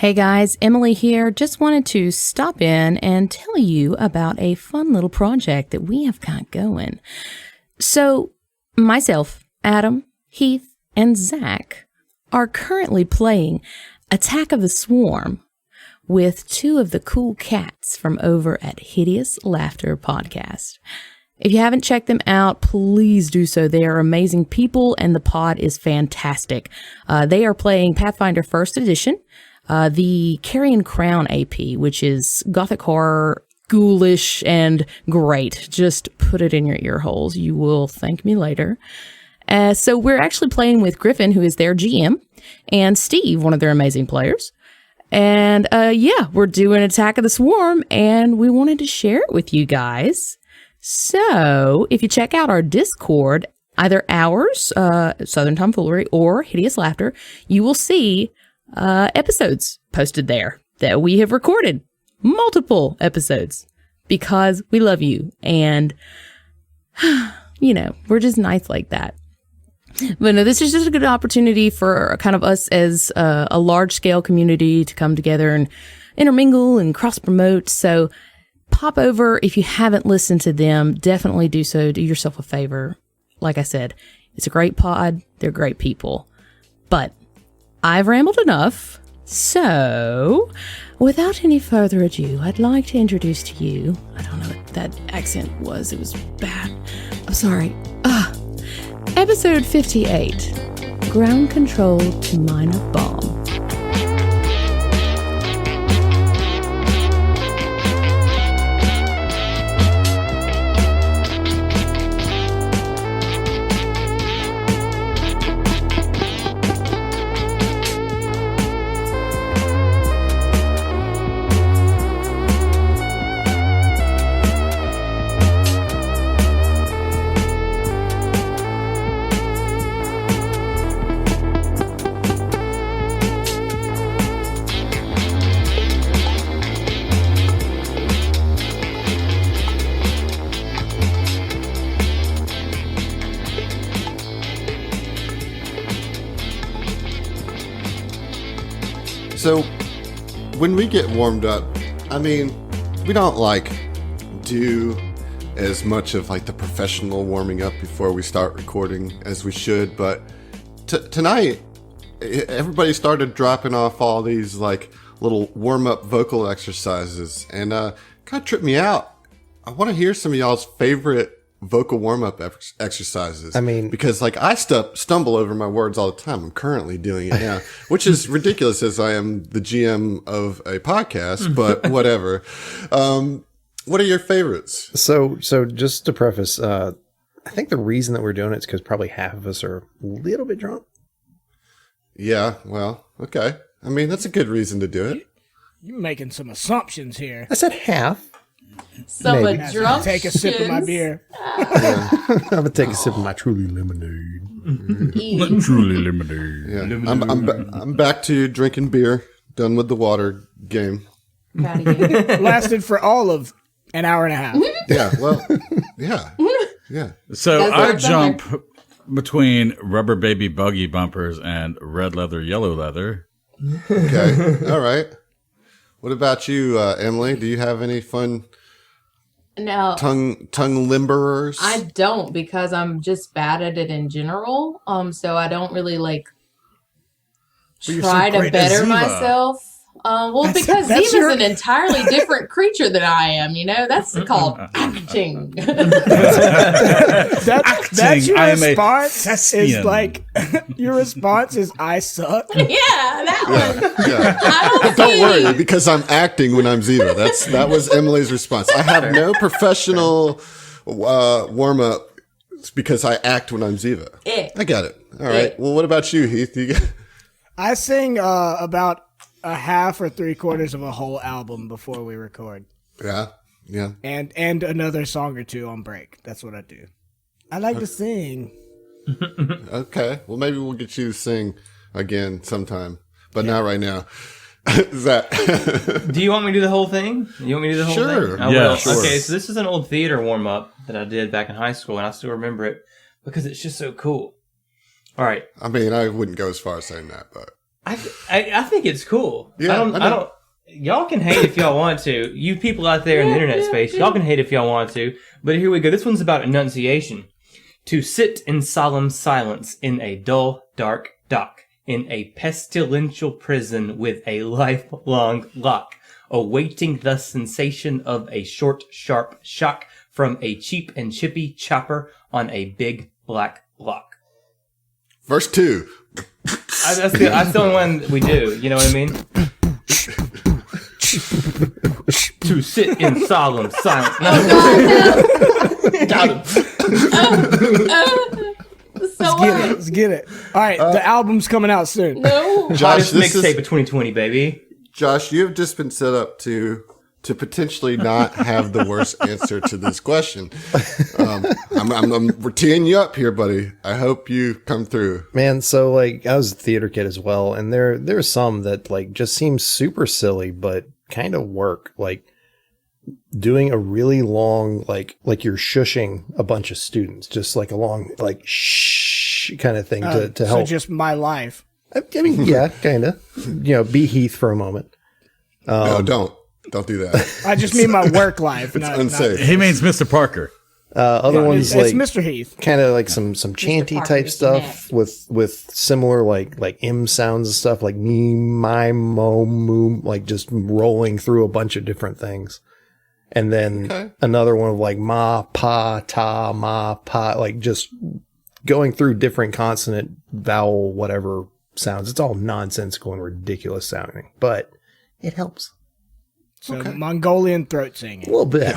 Hey guys, Emily here. Just wanted to stop in and tell you about a fun little project that we have got going. So, myself, Adam, Heath, and Zach are currently playing Attack of the Swarm with two of the cool cats from over at Hideous Laughter Podcast. If you haven't checked them out, please do so. They are amazing people, and the pod is fantastic. They are playing Pathfinder 1st Edition, the Carrion Crown AP, which is gothic horror, ghoulish, and great. Just put it in your ear holes. You will thank me later. So we're actually playing with Griffin, who is their GM, and Steve, one of their amazing players. And we're doing Attack of the Swarm, and we wanted to share it with you guys. So if you check out our Discord, either ours, Southern Tomfoolery, or Hideous Laughter, you will see episodes posted there that we have recorded. Multiple episodes. Because we love you. And, we're just nice like that. But no, this is just a good opportunity for kind of us as a large-scale community to come together and intermingle and cross-promote. So pop over. If you haven't listened to them, definitely do so. Do yourself a favor. Like I said, it's a great pod. They're great people. But I've rambled enough. So, without any further ado, I'd like to introduce to you, I don't know what that accent was. It was bad. I'm sorry. Episode 58, Ground Control to Minor Bomb. So, when we get warmed up, we don't do as much of the professional warming up before we start recording as we should, but tonight, everybody started dropping off all these little warm-up vocal exercises, and kind of tripped me out. I want to hear some of y'all's favorite vocal warm-up exercises. Because I stumble over my words all the time. I'm currently doing it now, which is ridiculous as I am the GM of a podcast, but whatever. What are your favorites? So just to preface, I think the reason that we're doing it is because probably half of us are a little bit drunk. Yeah, well, okay. That's a good reason to do it. You're making some assumptions here. I said half. Someone drunk. Take a sip of my beer. I'm gonna take a sip of my Truly lemonade. Truly lemonade. Yeah. I'm back to drinking beer. Done with the water game. Lasted for all of an hour and a half. Yeah. Well. Yeah. So I jump between rubber baby buggy bumpers and red leather, yellow leather. Okay. All right. What about you, Emily? Do you have any fun? No. Tongue limberers? I don't, because I'm just bad at it in general. So I don't really try to better myself. Because Ziva's an entirely different creature than I am, That's called acting. That's your response? Your response is, I suck? Yeah, that one. Yeah. Don't worry, because I'm acting when I'm Ziva. That was Emily's response. I have no professional warm-up because I act when I'm Ziva. I got it. All right. Well, what about you, Heath? I sing about a half or 3/4 of a whole album before we record. Yeah. And another song or two on break. That's what I do. I like to sing. Okay. Well, maybe we'll get you to sing again sometime, but not right now. Zach. Do you want me to do the whole thing? You want me to do the whole thing? Sure. I will. Sure. Okay, so this is an old theater warm-up that I did back in high school, and I still remember it because it's just so cool. All right. I wouldn't go as far as saying that, but... I think it's cool. Yeah, I don't. Y'all can hate if y'all want to. You people out there in the internet space, y'all can hate if y'all want to. But here we go. This one's about enunciation. To sit in solemn silence in a dull, dark dock, in a pestilential prison with a lifelong lock, awaiting the sensation of a short, sharp shock from a cheap and chippy chopper on a big black block. Verse 2. That's the only one we do. You know what I mean? To sit in solemn silence. Got him. Let's get it. All right, the album's coming out soon. No. Josh, Hottest mixtape of 2020, baby. Josh, you have just been set up to potentially not have the worst answer to this question. We're teeing you up here, buddy. I hope you come through. Man, so like I was a theater kid as well, and there's some that like just seem super silly but kind of work. Like doing a really long like you're shushing a bunch of students, just like a long like shh kind of thing to help. So just my life. I mean, yeah, kind of. Be Heath for a moment. No, don't do that. I just mean my work life. It's unsafe. He means Mr. Parker. Other ones it's like Mr. Heath. kind of like some chanty Parker, type Mr. stuff with similar like M sounds and stuff like me, my, mo, moo, like just rolling through a bunch of different things. And then another one of like ma, pa, ta, ma, pa, like just going through different consonant, vowel, whatever sounds. It's all nonsensical and ridiculous sounding, but it helps. So Mongolian throat singing. A little bit.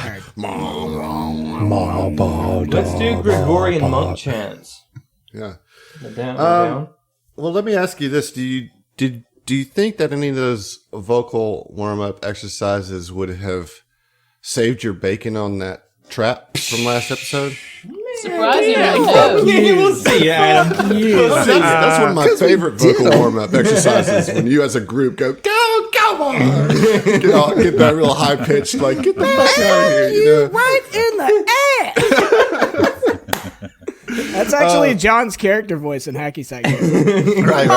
Let's do Gregorian monk chants. Yeah. Down. Well, let me ask you this: Do you think that any of those vocal warm up exercises would have saved your bacon on that trap from last episode? Surprisingly, We'll see, Adam. That's one of my favorite vocal warm up exercises. When you, as a group, go on, get that real high pitched, like get the fuck out of here, Right in the ass. That's actually John's character voice in Hacky Sack. Right.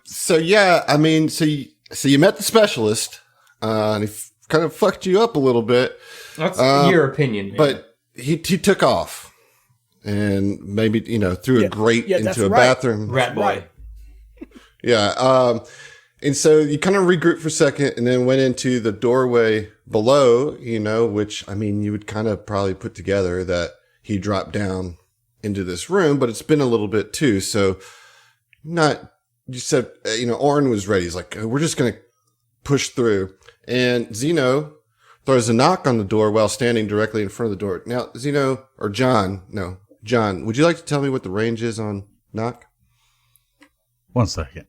So yeah, I mean, so you met the specialist, and he kind of fucked you up a little bit. That's your opinion, man. But he took off, and maybe threw a grate into a bathroom. Rat boy. Right. Yeah. And so you kind of regrouped for a second, and then went into the doorway below. Which I mean, you would kind of probably put together that he dropped down into this room, but it's been a little bit too. So you said Oren was ready. He's like, we're just gonna push through, and Zeno throws a knock on the door while standing directly in front of the door. Now, John, would you like to tell me what the range is on knock? 1 second.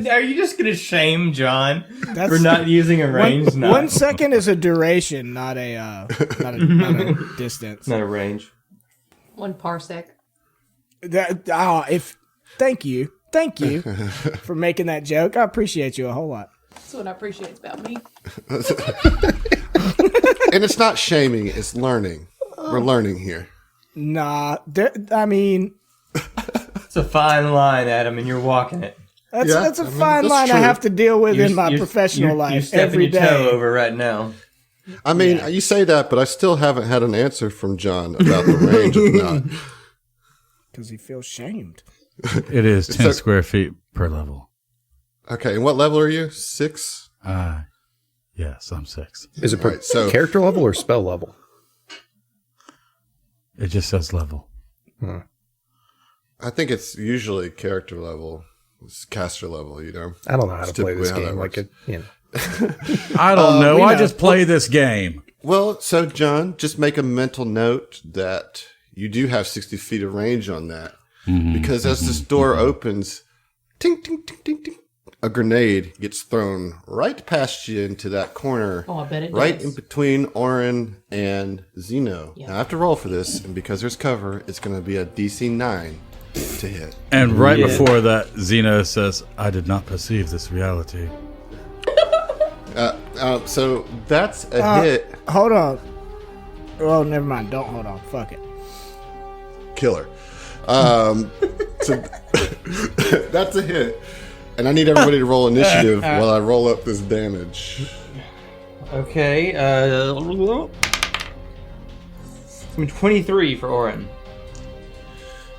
Are you just going to shame John for not using a range? 1 second is a duration, not a distance. Not a range. 1 parsec. Thank you for making that joke. I appreciate you a whole lot. That's what I appreciate about me. And it's not shaming, it's learning. We're learning here. Nah, I mean... It's a fine line, Adam, and you're walking it. That's a fine line true. I have to deal with in my professional life you're stepping every your day. toe over right now. I mean, you say that, but I still haven't had an answer from John about the range of knock. Because he feels shamed. It is 10 square feet per level. Okay, and what level are you? 6? Yes, I'm 6. Is it per character level or spell level? It just says level. I think it's usually character level. It's caster level, I don't know how to play this game. I don't know. I just play this game. Well, so John, just make a mental note that you do have 60 feet of range on that. Because as this door opens, ting, ting, ting, ting, ting, a grenade gets thrown right past you into that corner. Oh, I bet it right does. in between Oren and Zeno. Yeah. Now, I have to roll for this, and because there's cover, it's going to be a DC 9 to hit. And right before that, Zeno says, I did not perceive this reality. So that's a hit. Hold on. Oh, never mind. Don't hold on. Fuck it. Killer. So that's a hit. And I need everybody to roll initiative while I roll up this damage. Okay. 23 for Oren.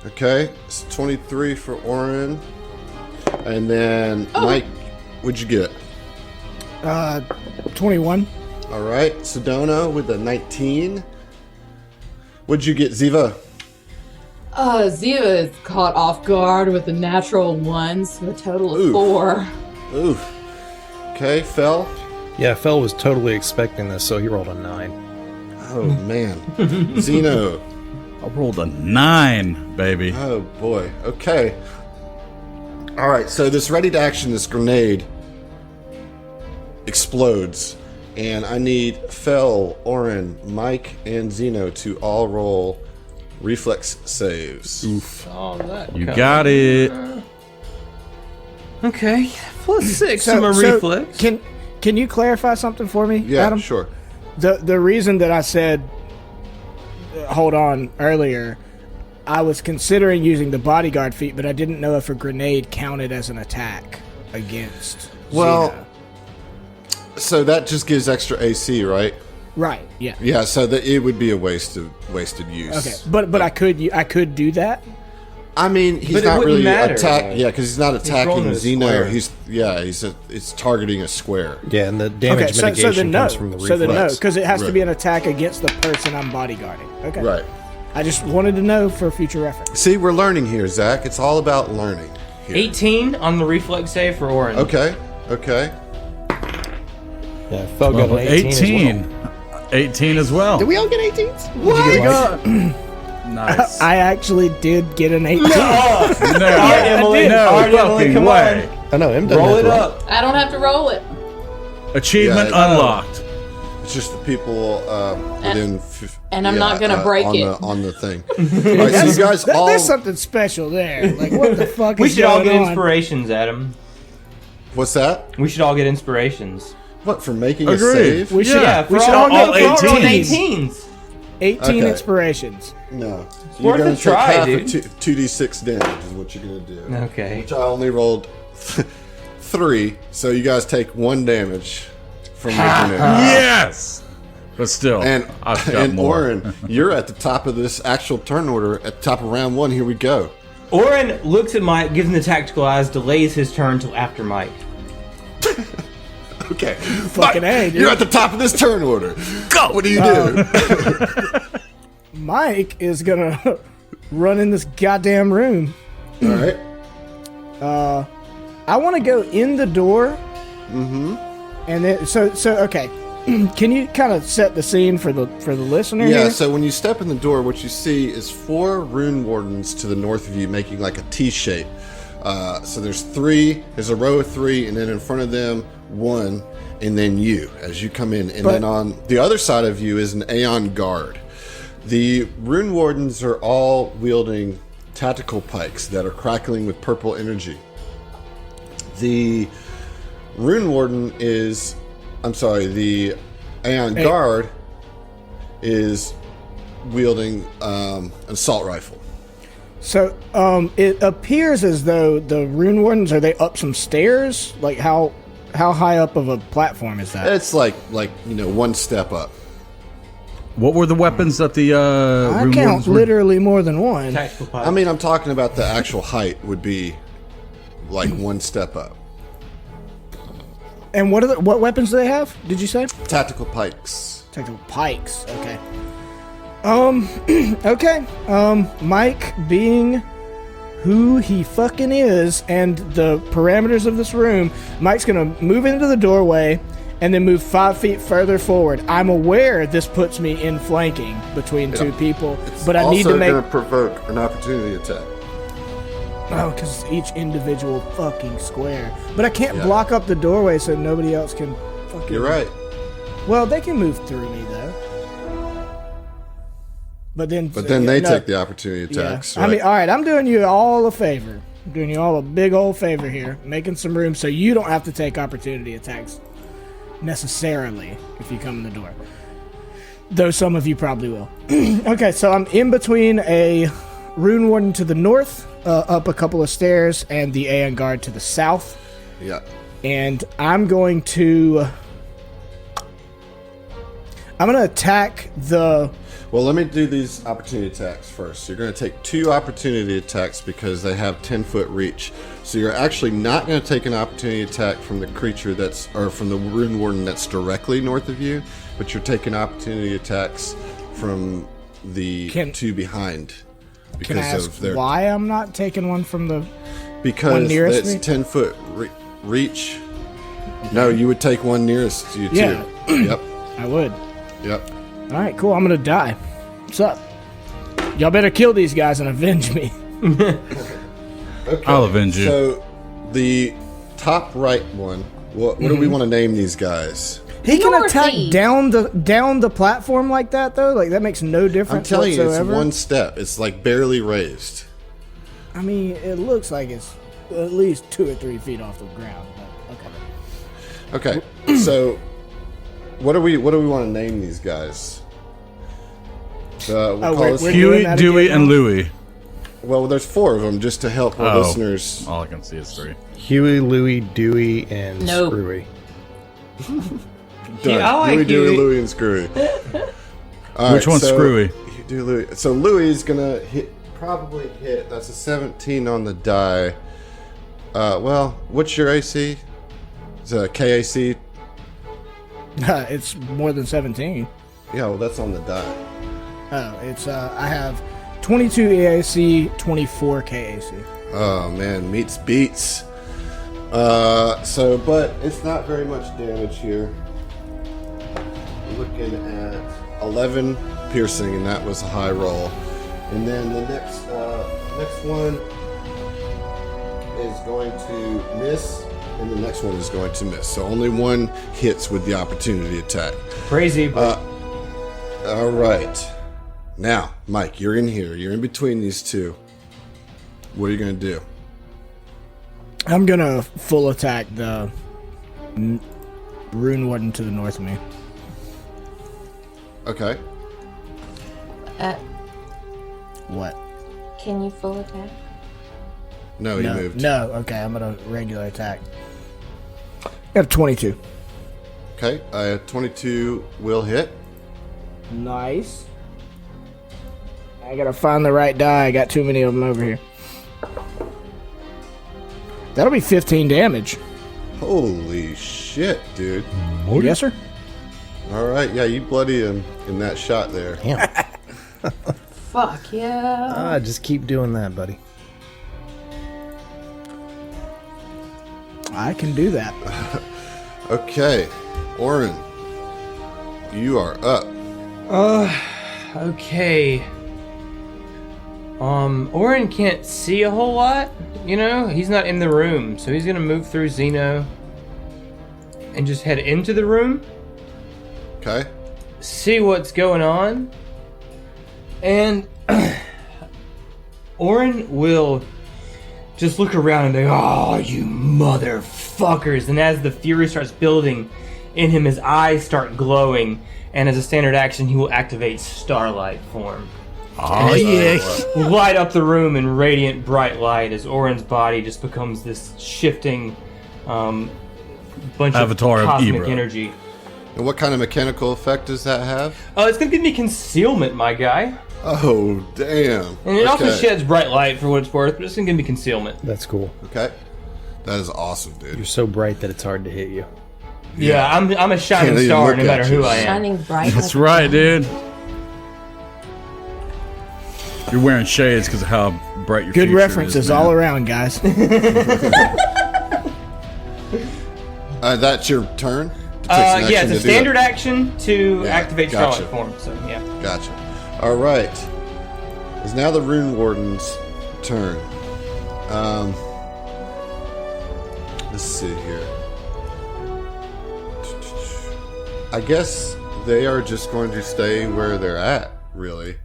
Okay, it's 23 for Oren. And then, Mike, what'd you get? 21. All right, Sedona with a 19. What'd you get, Ziva? Ziva is caught off guard with a natural 1, so a total of Oof. 4. Oof. Okay, Fel. Yeah, Fel was totally expecting this, so he rolled a 9. Oh, man. Zeno. I rolled a 9, baby. Oh, boy. Okay. All right, so this ready to action, this grenade explodes. And I need Fel, Oren, Mike, and Zeno to all roll reflex saves. Oof. Oh, that You got it. Okay. +6 to my reflex. Can you clarify something for me, Yeah, Adam? sure. The reason that I said hold on earlier, I was considering using the bodyguard feat, but I didn't know if a grenade counted as an attack against Well, Xena. So that just gives extra AC, right? Right, yeah. Yeah, so that it would be a wasted use. Okay, but I could do that. I mean, he's But it not wouldn't really matter, attacking. Yeah, because he's not rolling attacking a Zeno. square. It's targeting a square. Yeah, and the damage Okay, mitigation so then no. comes from the So then no, reflex. because it has to Right. be an attack against the person I'm bodyguarding. Okay. Right. I just wanted to know for future reference. See, we're learning here, Zach. It's all about learning. Here. 18 on the reflex save for Oren. Okay. Yeah, Fel got an 18. as well. 18. 18 as well. Did we all get 18s? What? Nice. I actually did get an 18. No, Emily. no All right, Emily, fucking come way. I know, him doesn't Roll have it to roll. up. I don't have to roll it. Achievement Yeah, unlocked. It's just the people within. And I'm not gonna break on it. on the thing. All right, so you guys all. There's something special there. Like, what the fuck We is should all going get on? inspirations, Adam. What's that? We should all get inspirations. What for making a Agreed. save? We should, Yeah, we for should all all get all 18s. 18s. 18 Okay. inspirations. No. worth You're a gonna try, take half dude. of 2d6 damage is what you're gonna do. Okay. Which I only rolled 3, so you guys take 1 damage from making it. Yes. But still, And I've got and more. Oren, you're at the top of this actual turn order. At the top of round 1, here we go. Oren looks at Mike, gives him the tactical eyes, delays his turn till after Mike. Okay, Fucking A, dude. you're at the top of this turn order. Go. What do you do? Mike is gonna run in this goddamn room. All right. I want to go in the door. Mm-hmm. And then, so okay. Can you kind of set the scene for the listener Yeah, here? so when you step in the door, what you see is 4 rune wardens to the north of you, making like a T shape. So there's a row of 3, and then in front of them, 1, and then you as you come in. And then on the other side of you is an Aeon guard. The rune wardens are all wielding tactical pikes that are crackling with purple energy. The rune warden the Aeon guard is wielding an assault rifle. So, it appears as though the rune wardens, are they up some stairs? Like, how high up of a platform is that? It's like 1 step up. What were the weapons that the I room count wardens were? literally more than one. Tactical pipe. I mean, I'm talking about the actual height would be like 1 step up. And what weapons do they have? Did you say? Tactical pikes. Tactical pikes. Okay. Okay. Mike, being who he fucking is and the parameters of this room, Mike's gonna move into the doorway and then move 5 feet further forward. I'm aware this puts me in flanking between 2 people, but I need to make. Also going to provoke an opportunity attack. Oh, because it's each individual fucking square. But I can't Yeah. block up the doorway so nobody else can fucking. You're right. Well, they can move through me though. But then They no. take the opportunity Yeah. attacks. I mean, all right, I'm doing you all a favor. I'm doing you all a big old favor here, making some room so you don't have to take opportunity attacks necessarily if you come in the door. Though some of you probably will. Okay, so I'm in between a Rune Warden to the north, up a couple of stairs, and the Aeon Guard to the south. Yeah. And I'm going to attack the... Well, let me do these opportunity attacks first. You're going to take 2 opportunity attacks because they have 10-foot reach. So you're actually not going to take an opportunity attack from the creature from the Rune Warden that's directly north of you, but you're taking opportunity attacks from the 2 behind. Can I ask why I'm not taking one from the because one nearest it's me? 10-foot reach. No, you would take one nearest to you too. Yeah. Yep. I would. Yep. All right, cool. I'm going to die. What's up? Y'all better kill these guys and avenge me. Okay. I'll avenge you. So, the top right one, what do we want to name these guys? He can attack Dorothy. down the platform like that, though? Like, that makes no difference I'm telling you, whatsoever? it's one step. It's like barely raised. I mean, it looks like it's at least 2 or 3 feet off the ground. But okay. Okay, so what do we want to name these guys? We'll call wait, this- we're doing Huey, that Dewey, again and now? Louie. well, there's 4 of them just to help our listeners. All I can see is 3. Huey, Louie, Dewey, and Nope. Screwy. Done. I like Huey, Dewey, Huey. Louie, and Screwy. All Which one's Screwy? Louie. So Louie's gonna probably hit. That's a 17 on the die. Well, what's your AC? Is it a KAC? It's more than 17. Yeah, well, that's on the die. Oh, it's I have 22 EAC, 24 KAC. Oh man, meets beats. But it's not very much damage here. Looking at 11 piercing, and that was a high roll. And then the next one is going to miss, and the next one is going to miss. So only one hits with the opportunity attack. Crazy, but All right. Now, Mike, you're in here. You're in between these 2. What are you going to do? I'm going to full attack the Rune Warden to the north of me. Okay. What? Can you full attack? No, he moved. No, okay, I'm going to regular attack. I have 22. Okay, 22 will hit. Nice. I gotta find the right die. I got too many of them over here. That'll be 15 damage. Holy shit, dude. Yes, sir. All right, yeah, you bloody him in that shot there. Damn. Fuck yeah. Just keep doing that, buddy. I can do that. Okay, Oren, you are up. okay. Oren can't see a whole lot, you know? He's not in the room, so he's gonna move through Xeno and just head into the room, Okay. see what's going on, and Oren will just look around and go, "Oh, you motherfuckers!" And as the fury starts building in him, his eyes start glowing, and as a standard action, he will activate Starlight form. Oh, yeah. Light up the room in radiant bright light as Oren's body just becomes this shifting bunch Avatar of of cosmic Ibra. energy. And what kind of mechanical effect does that have? It's gonna give me concealment, my guy. Oh, damn. And it also Okay. sheds bright light for what it's worth, but it's gonna give me concealment. That's cool. Okay. That is awesome, dude. You're so bright that it's hard to hit you. Yeah, I'm a shining Can't even star look no at matter you. who I am. Shining bright. That's like a right, diamond. dude. You're wearing shades because of how bright your Good future references is, man. all around, guys. That's your turn? Yeah, it's a standard action to Yeah, activate gotcha. Starlight form. So yeah. Gotcha. All right. It's now the Rune Warden's turn. Let's see here. I guess they are just going to stay where they're at, really.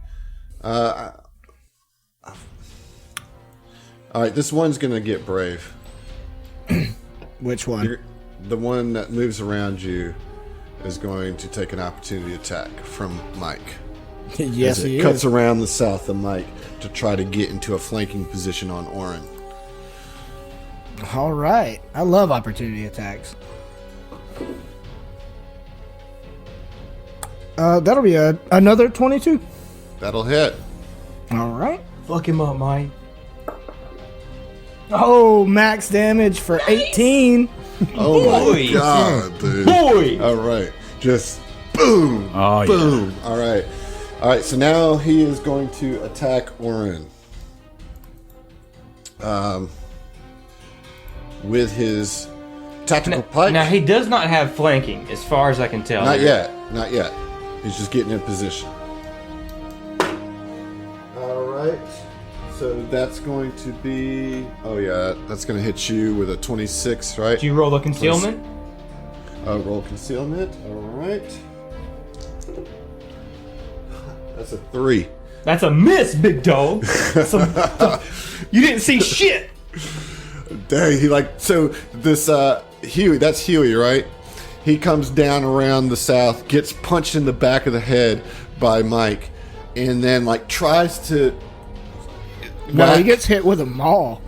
All right, this one's going to get brave. Which one? The one that moves around you is going to take an opportunity attack from Mike. Yes, as it he cuts is. around the south of Mike to try to get into a flanking position on Orin. All right. I love opportunity attacks. That'll be another 22. That'll hit. All right. Fuck him up, Mike. Oh, max damage for 18. Oh Boy. my god, dude. Boy. All right. Just boom. Oh, boom. All right. All right. So now he is going to attack Orin. With his tactical pike. Now, he does not have flanking, as far as I can tell. Not yet. Not yet. He's just getting in position. All right. So that's going to be... Oh, yeah. That's going to hit you with a 26, right? Did you roll the concealment? Roll concealment. All right. That's a 3. That's a miss, big dog. You didn't see shit. Dang, he so this Huey, that's Huey, right? He comes down around the south, gets punched in the back of the head by Mike, and then tries to No, he gets hit with a maul.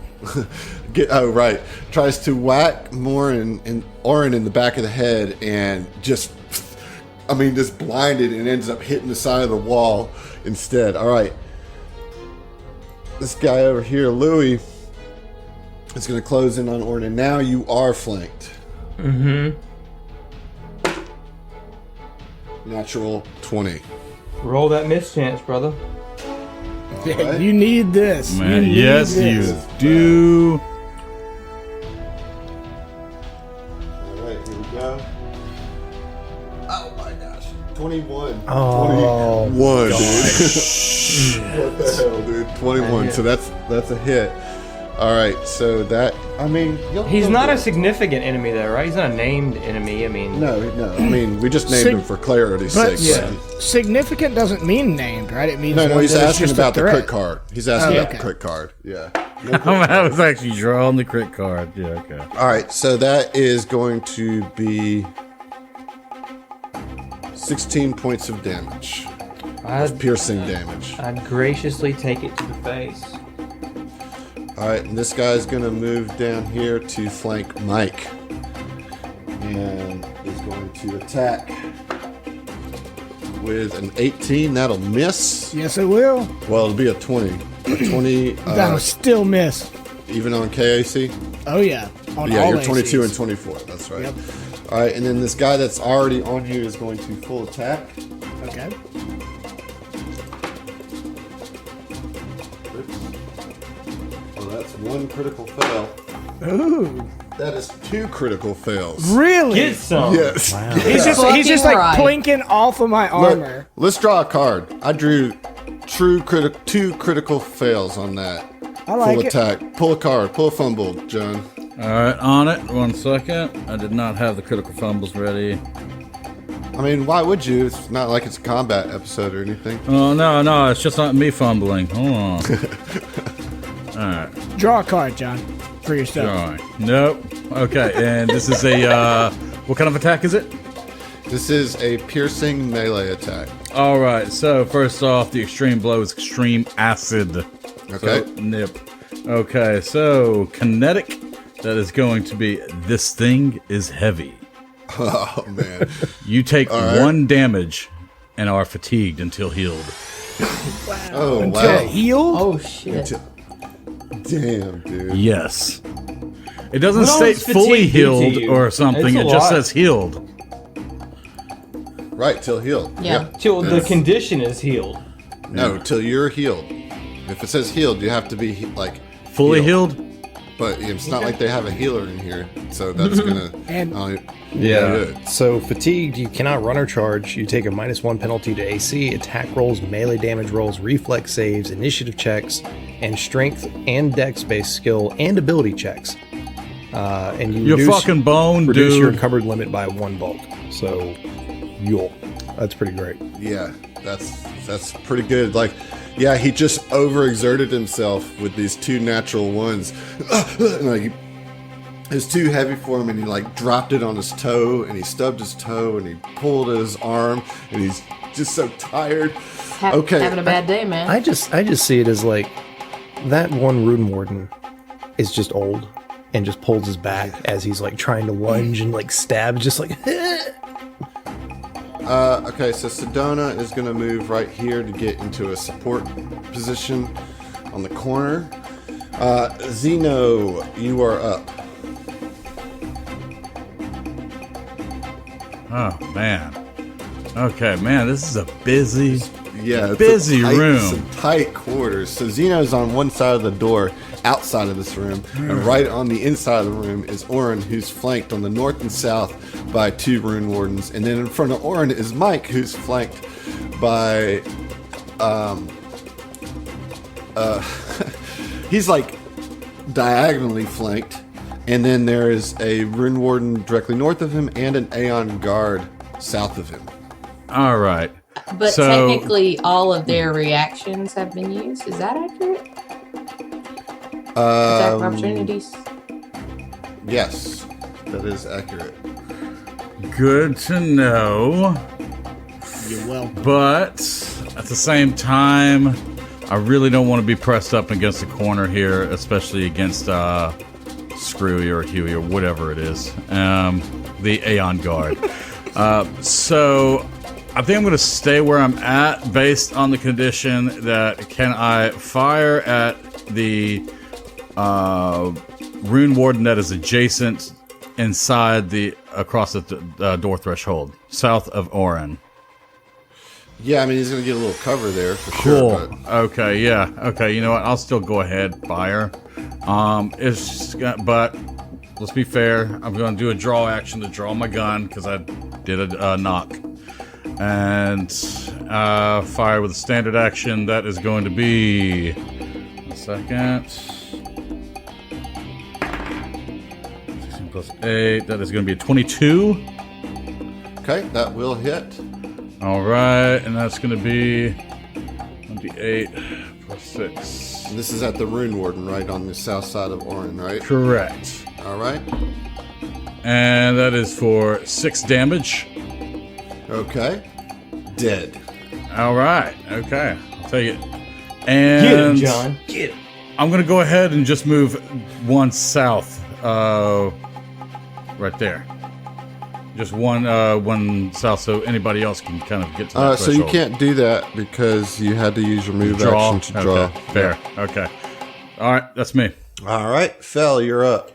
tries to whack Orin in the back of the head, and just blinded, and ends up hitting the side of the wall instead. All right, this guy over here, Louis, is going to close in on Orin, and now you are flanked. Mm-hmm. Natural 20. Roll that mischance, brother. Right. You need this. Man, you need yes, this. you do. Alright, here we go. Oh my gosh. 21. Oh, 21, dude. What the hell, dude? 21. So that's a hit. Alright, so that, He's not a significant enemy, though, right? He's not a named enemy. No. We just named him for clarity's But sake. significant doesn't mean named, right? It means No, one he's that is asking just a about the threat. crit card. He's asking about okay. the crit card. Yeah. I was actually drawing the crit card. Yeah, okay. Alright, so that is going to be 16 points of damage. Piercing damage. I'd graciously take it to the face. Alright, and this guy's gonna move down here to flank Mike. And is going to attack with an 18. That'll miss. Yes, it will. Well, it'll be a 20. A 20, That'll still miss. even on KAC? Oh, yeah. On Yeah, all you're 22 ACs. and 24. That's right. Yep. Alright, and then this guy that's already on you is going to full attack. Okay. Oh, that's one critical fail. Ooh. That is 2 critical fails. Really? Get some. Yes. He's just Fucking right. plinking off of my armor. Let's draw a card. I drew 2 critical fails on that. I like Full it. attack. Pull a card. Pull a fumble, John. All right, on it. 1 second. I did not have the critical fumbles ready. Why would you? It's not like it's a combat episode or anything. Oh, no, it's just not me fumbling. Hold on. All right. Draw a card, John, for yourself. Drawing. Nope. Okay, and this is a, what kind of attack is it? This is a piercing melee attack. All right, so first off, the extreme blow is extreme acid. Okay. So, nip. Okay, so kinetic, that is going to be, this thing is heavy. Oh, man. You take right. 1 damage and are fatigued until healed. Oh, Until wow. healed? Oh shit. Damn, dude. Yes. It doesn't What state does fully fatigue do to healed you? or something, It's a it just lot. says healed. Right, till healed. Yeah. Yep. Till the That's- condition is healed. No, till you're healed. If it says healed, you have to be, Fully healed. healed? But it's not like they have a healer in here, so that's gonna... And- Yeah. So fatigued, you cannot run or charge. You take a -1 penalty to AC, attack rolls, melee damage rolls, reflex saves, initiative checks, and strength and dex-based skill and ability checks. And you You fucking bone, reduce your dude. encumbered limit by 1 bulk. So, that's pretty great. Yeah, that's pretty good. Yeah, he just overexerted himself with these 2 natural ones. It was too heavy for him, and he dropped it on his toe, and he stubbed his toe, and he pulled at his arm, and he's just so tired. Okay. Having a bad day, man. I just see it as like that one Rune Warden is just old and just pulls his back as he's like trying to lunge and like stab, just like. Okay, so Sedona is going to move right here to get into a support position on the corner. Zeno, you are up. Oh, man. Okay, man, this is a busy room. room. Some tight quarters. So Zeno's on one side of the door, outside of this room, and right on the inside of the room is Orin, who's flanked on the north and south by 2 Rune Wardens, and then in front of Orin is Mike, who's flanked by he's like diagonally flanked, and then there is a Rune Warden directly north of him and an Aeon guard south of him. All right. But technically, all of their reactions have been used. Is that accurate? Attack opportunities? Yes, that is accurate. Good to know. You're welcome. But at the same time, I really don't want to be pressed up against the corner here, especially against Screwy or Huey or whatever it is, the Aeon Guard. So I think I'm going to stay where I'm at based on the condition that can I fire at the Rune Warden that is adjacent inside across the door threshold, south of Orin. Yeah, I mean, he's going to get a little cover there for Cool. sure. But... Okay, yeah. Okay, you know what? I'll still go ahead, fire. But let's be fair. I'm going to do a draw action to draw my gun because I did a knock. And fire with a standard action. That is going to be... A second. 16 plus 8. That is going to be a 22. Okay, that will hit. All right, and that's going to be 28 plus 6. And this is at the Rune Warden, right, on the south side of Orin, right? Correct. All right. And that is for 6 damage. Okay. Dead. All right. Okay. I'll take it. And Get him, John. Get him. I'm going to go ahead and just move 1 south. Right there. Just one south, so anybody else can kind of get to that So you threshold. can't do that because you had to use your move action to draw. Okay. Fair. Okay. All right. That's me. All right, Fel, you're up.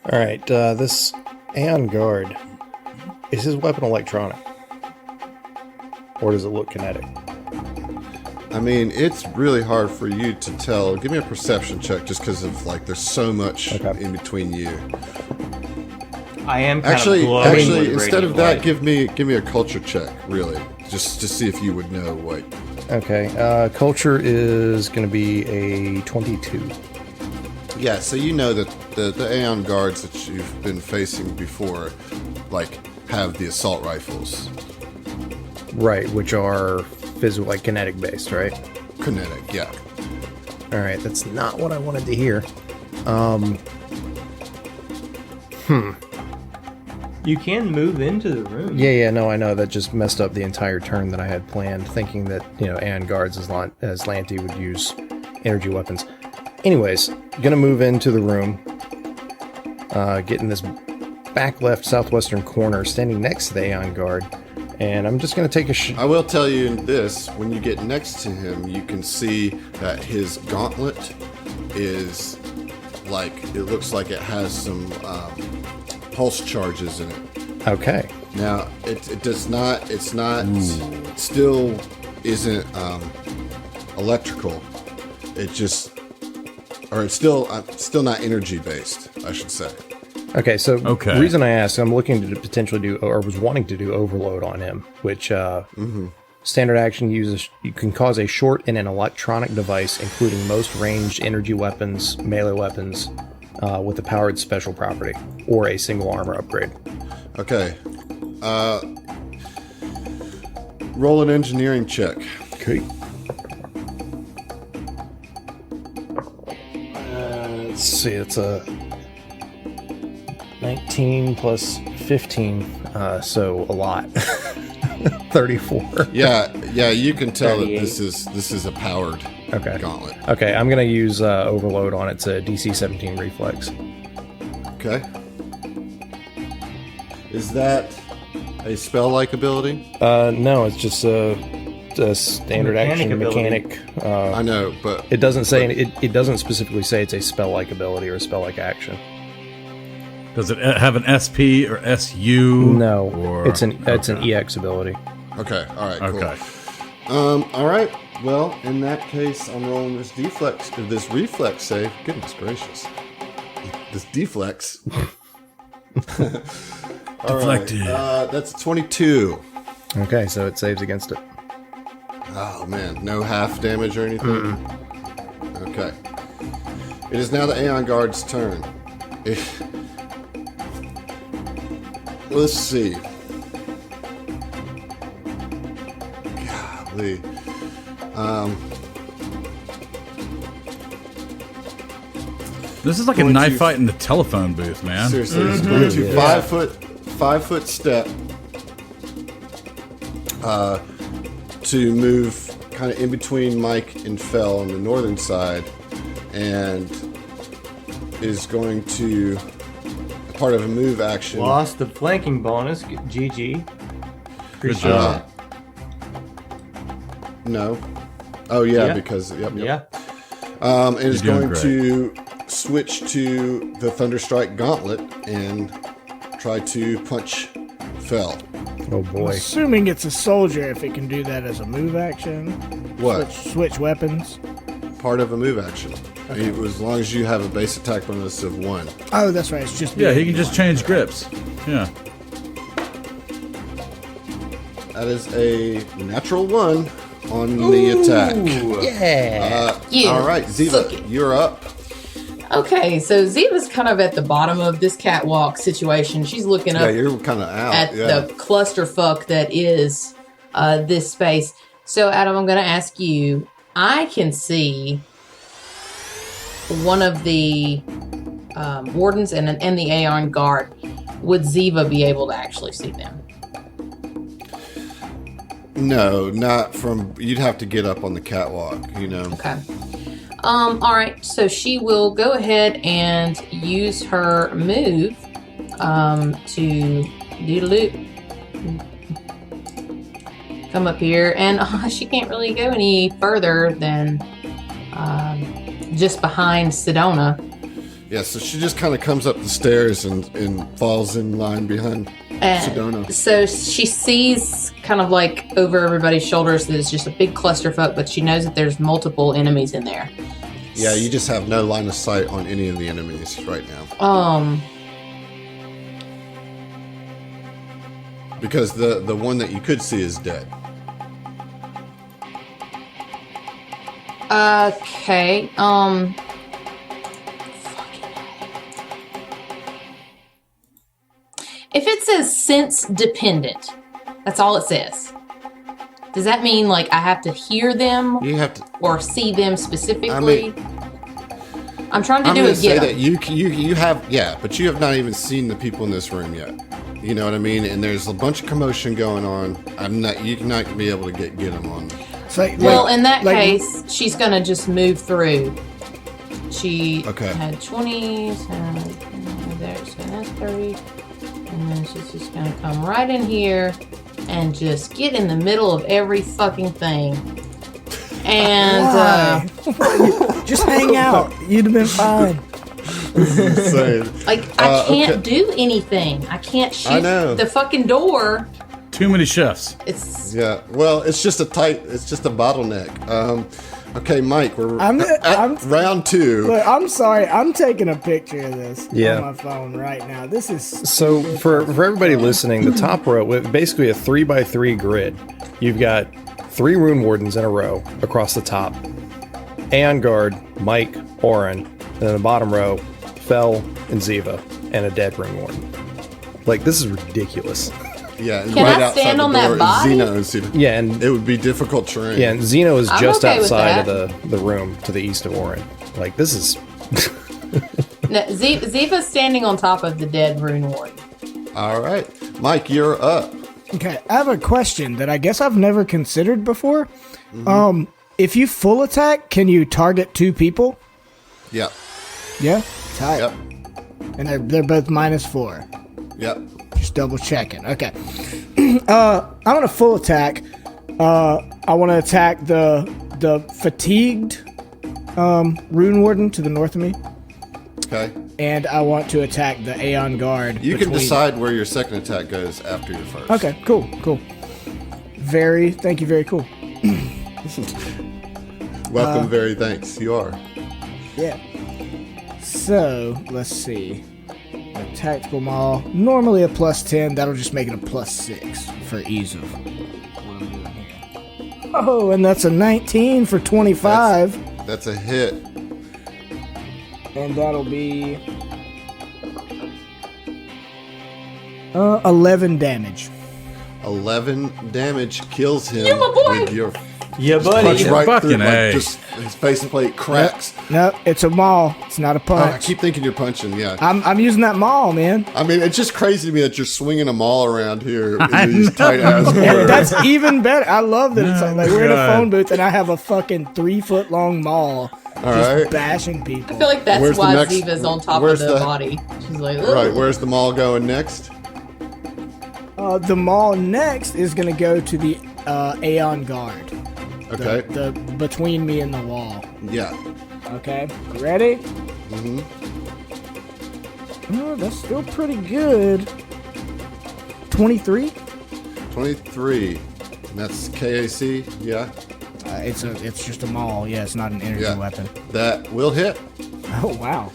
All right, this Aeon Guard, is his weapon electronic? Or does it look kinetic? I mean, it's really hard for you to tell. Give me a perception check just because of, like, there's so much in between you. I am kind Actually, of glowing with instead of radiant that, light. give me a culture check, really. Just to see if you would know what. Okay, culture is going to be a 22. Yeah, so you know that the Aeon guards that you've been facing before, like, have the assault rifles. Right, which are physical, like kinetic based, right? Kinetic, yeah. All right, that's not what I wanted to hear. You can move into the room. Yeah, no, I know. That just messed up the entire turn that I had planned, thinking that, Aeon guards as Lanty would use energy weapons. Anyways, gonna move into the room, get in this back left southwestern corner, standing next to the Aeon guard, and I'm just gonna take a I will tell you this, when you get next to him, you can see that his gauntlet is, like, it looks like it has some pulse charges in it. Okay. Now, it does not, it's not, it still isn't electrical. It just, or it's still not energy based, I should say. Okay, so the reason I asked, I'm looking to potentially do, or was wanting to do overload on him, which standard action uses, you can cause a short in an electronic device, including most ranged energy weapons, melee weapons, with a powered special property, or a single armor upgrade. Okay. Roll an engineering check. Okay. Let's see, it's a 19 plus 15, so a lot. 34. Yeah, you can tell 38. that this is a powered gauntlet. Okay, I'm going to use Overload on it. It's a DC 17 reflex. Okay. Is that a spell-like ability? No, it's just a standard Mechanic action ability. mechanic. I know, but It doesn't say it doesn't specifically say it's a spell-like ability or a spell-like action. Does it have an SP or SU? No, Or, it's an EX ability. okay, all right, cool. Okay. All right. Well, in that case, I'm rolling this reflex save. Goodness gracious, this deflex. Deflected. That's 22. Okay, so it saves against it. Oh man, no half damage or anything. Okay. It is now the Aeon Guard's turn. Let's see. Golly. This is like a Going knife to- fight in the telephone booth, man. Seriously, it's going to 5 foot step to move kind of in between Mike and Fell on the northern side, and is going to part of a move action. Lost the flanking bonus. GG. Good job. No. Oh yeah, Yeah. because yep. Yeah. And is You're doing going to switch to the Thunderstrike Gauntlet and try to punch Fell. Oh boy. Assuming it's a soldier, if it can do that as a move action. What? Switch weapons. Part of a move action. As long as you have a base attack bonus of 1. Oh, that's right. It's just Yeah, he can just change grips. Yeah. That is a natural 1 on the attack. Yeah. You All right, suck Ziva, it. you're up. Okay, so Ziva's kind of at the bottom of this catwalk situation. She's looking Yeah, up you're kind of out. at yeah. the clusterfuck that is this space. So, Adam, I'm going to ask you. I can see one of the wardens and the Aeon guard. Would Ziva be able to actually see them? No, not from. You'd have to get up on the catwalk, you know. Okay. All right. So she will go ahead and use her move to doodaloo. Come up here, and she can't really go any further than just behind Sedona. Yeah, so she just kind of comes up the stairs and falls in line behind Sedona. So she sees kind of like over everybody's shoulders that it's just a big clusterfuck, but she knows that there's multiple enemies in there. Yeah, you just have no line of sight on any of the enemies right now. Because the one that you could see is dead. Okay. If it says sense dependent, that's all it says. Does that mean like I have to hear them You have to. or see them specifically? I mean, I'm trying to I'm do going a to say get that 'em. you have, yeah, but you have not even seen the people in this room yet. You know what I mean? And there's a bunch of commotion going on. You're not going to be able to get them on. It's like, Well, like- in that like- case, she's gonna just move through. She Okay. had 20, so there's that's 30, and then she's just gonna come right in here and just get in the middle of every fucking thing. And Why? Just hang out. You'd have been fine. like I can't okay. do anything. I can't shoot know. the fucking door. Too many chefs. It's Yeah, well, it's just a bottleneck. Okay, Mike, we're I'm- at round 2. Look, I'm sorry. I'm taking a picture of this Yeah. on my phone right now. This is So for everybody listening, the top row with basically a 3x3 grid. You've got 3 rune wardens in a row across the top. Aeon guard, Mike, Oren, and then the bottom row, Fell and Ziva, and a dead rune warden. Like this is ridiculous. Yeah, and Can right I outside stand the on door that is body? Xeno's. Yeah, and It would be difficult terrain. yeah, and Zeno is I'm just okay with outside that. of the room to the east of Oren. Like this is no, Ziva's standing on top of the dead rune warden. All right, Mike, you're up. Okay, I have a question that I guess I've never considered before. Mm-hmm. If you full attack, can you target 2 people? Yep. Yeah? Tight. Yep. And they're both -4. Yep. Just double checking. Okay. I'm gonna full attack. I want to attack the fatigued Rune Warden to the north of me. Okay. And I want to attack the Aeon Guard. You can decide where your second attack goes after your first. Okay, cool. Thank you, very cool. Welcome, very thanks. You are. Yeah. So, let's see. A tactical maul. Normally a +10. That'll just make it a +6 for ease of what I'm doing here. Oh, and that's a 19 for 25. That's a hit. And that'll be 11 damage. 11 damage kills him with your Yeah, buddy. punch right Fucking through, A. just his faceplate plate cracks. No, it's a maul. It's not a I punch. keep thinking you're punching. Yeah. I'm using that maul, man. I mean, it's just crazy to me that you're swinging them all around here in these tight ass And quarters. that's even better. I love that it's like we're in a God. phone booth and I have a fucking 3-foot long maul All just right. bashing people. I feel like that's Where's the why next- Ziva's on top of where's the the- body. She's like, Right, "Ugh." where's the mall going next? The maul next is gonna go to the Aeon Guard. Okay. The between me and the wall. Yeah. Okay, ready? Mm-hmm. Oh, that's still pretty good. 23. 23. And that's KAC. Yeah. It's just a maul. Yeah, it's not an energy Yeah. weapon. That will hit. Oh wow.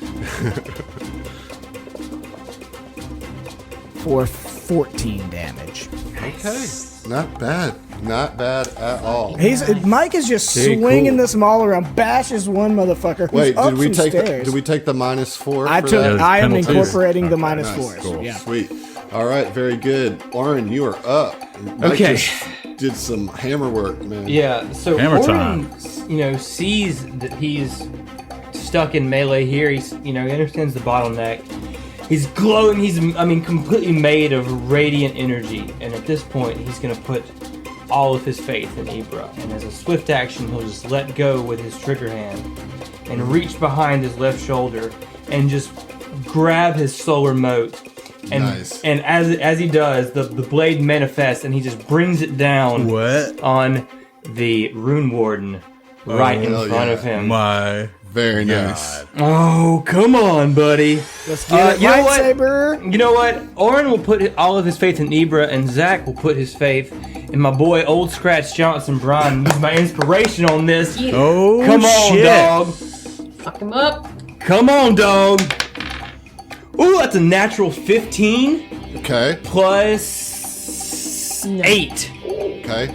For 14 damage. Okay. Not bad. Not bad at all. Mike is just Okay, swinging cool. this maul around, bashes one motherfucker. Who's Wait, up did we some take stairs. did we take the -4? I for took. that? Yeah, I am penalties. incorporating the Okay, -4. Cool. Yeah. Sweet. All right, very good. Oren, you are up. Mike Okay. just did some hammer work, man. Yeah, so Hammer Orin, sees that he's stuck in melee here. He understands the bottleneck. He's glowing. He's completely made of radiant energy. And at this point, he's going to put all of his faith in Ibra. And as a swift action, he'll just let go with his trigger hand and reach behind his left shoulder and just grab his solar mote. And, Nice. and as he does, the blade manifests and he just brings it down What? on the Rune Warden right in hell front yeah. of him. My Very nice. God. Oh, come on, buddy. Let's get it. you know what? Lightsaber. You know what? Oren will put all of his faith in Ibra, and Zach will put his faith in my boy Old Scratch Johnson Brian. Use my inspiration on this. Oh, Come on, shit. dog. Fuck him up. Come on, dog. Ooh, that's a natural 15 Okay. plus 8. Okay.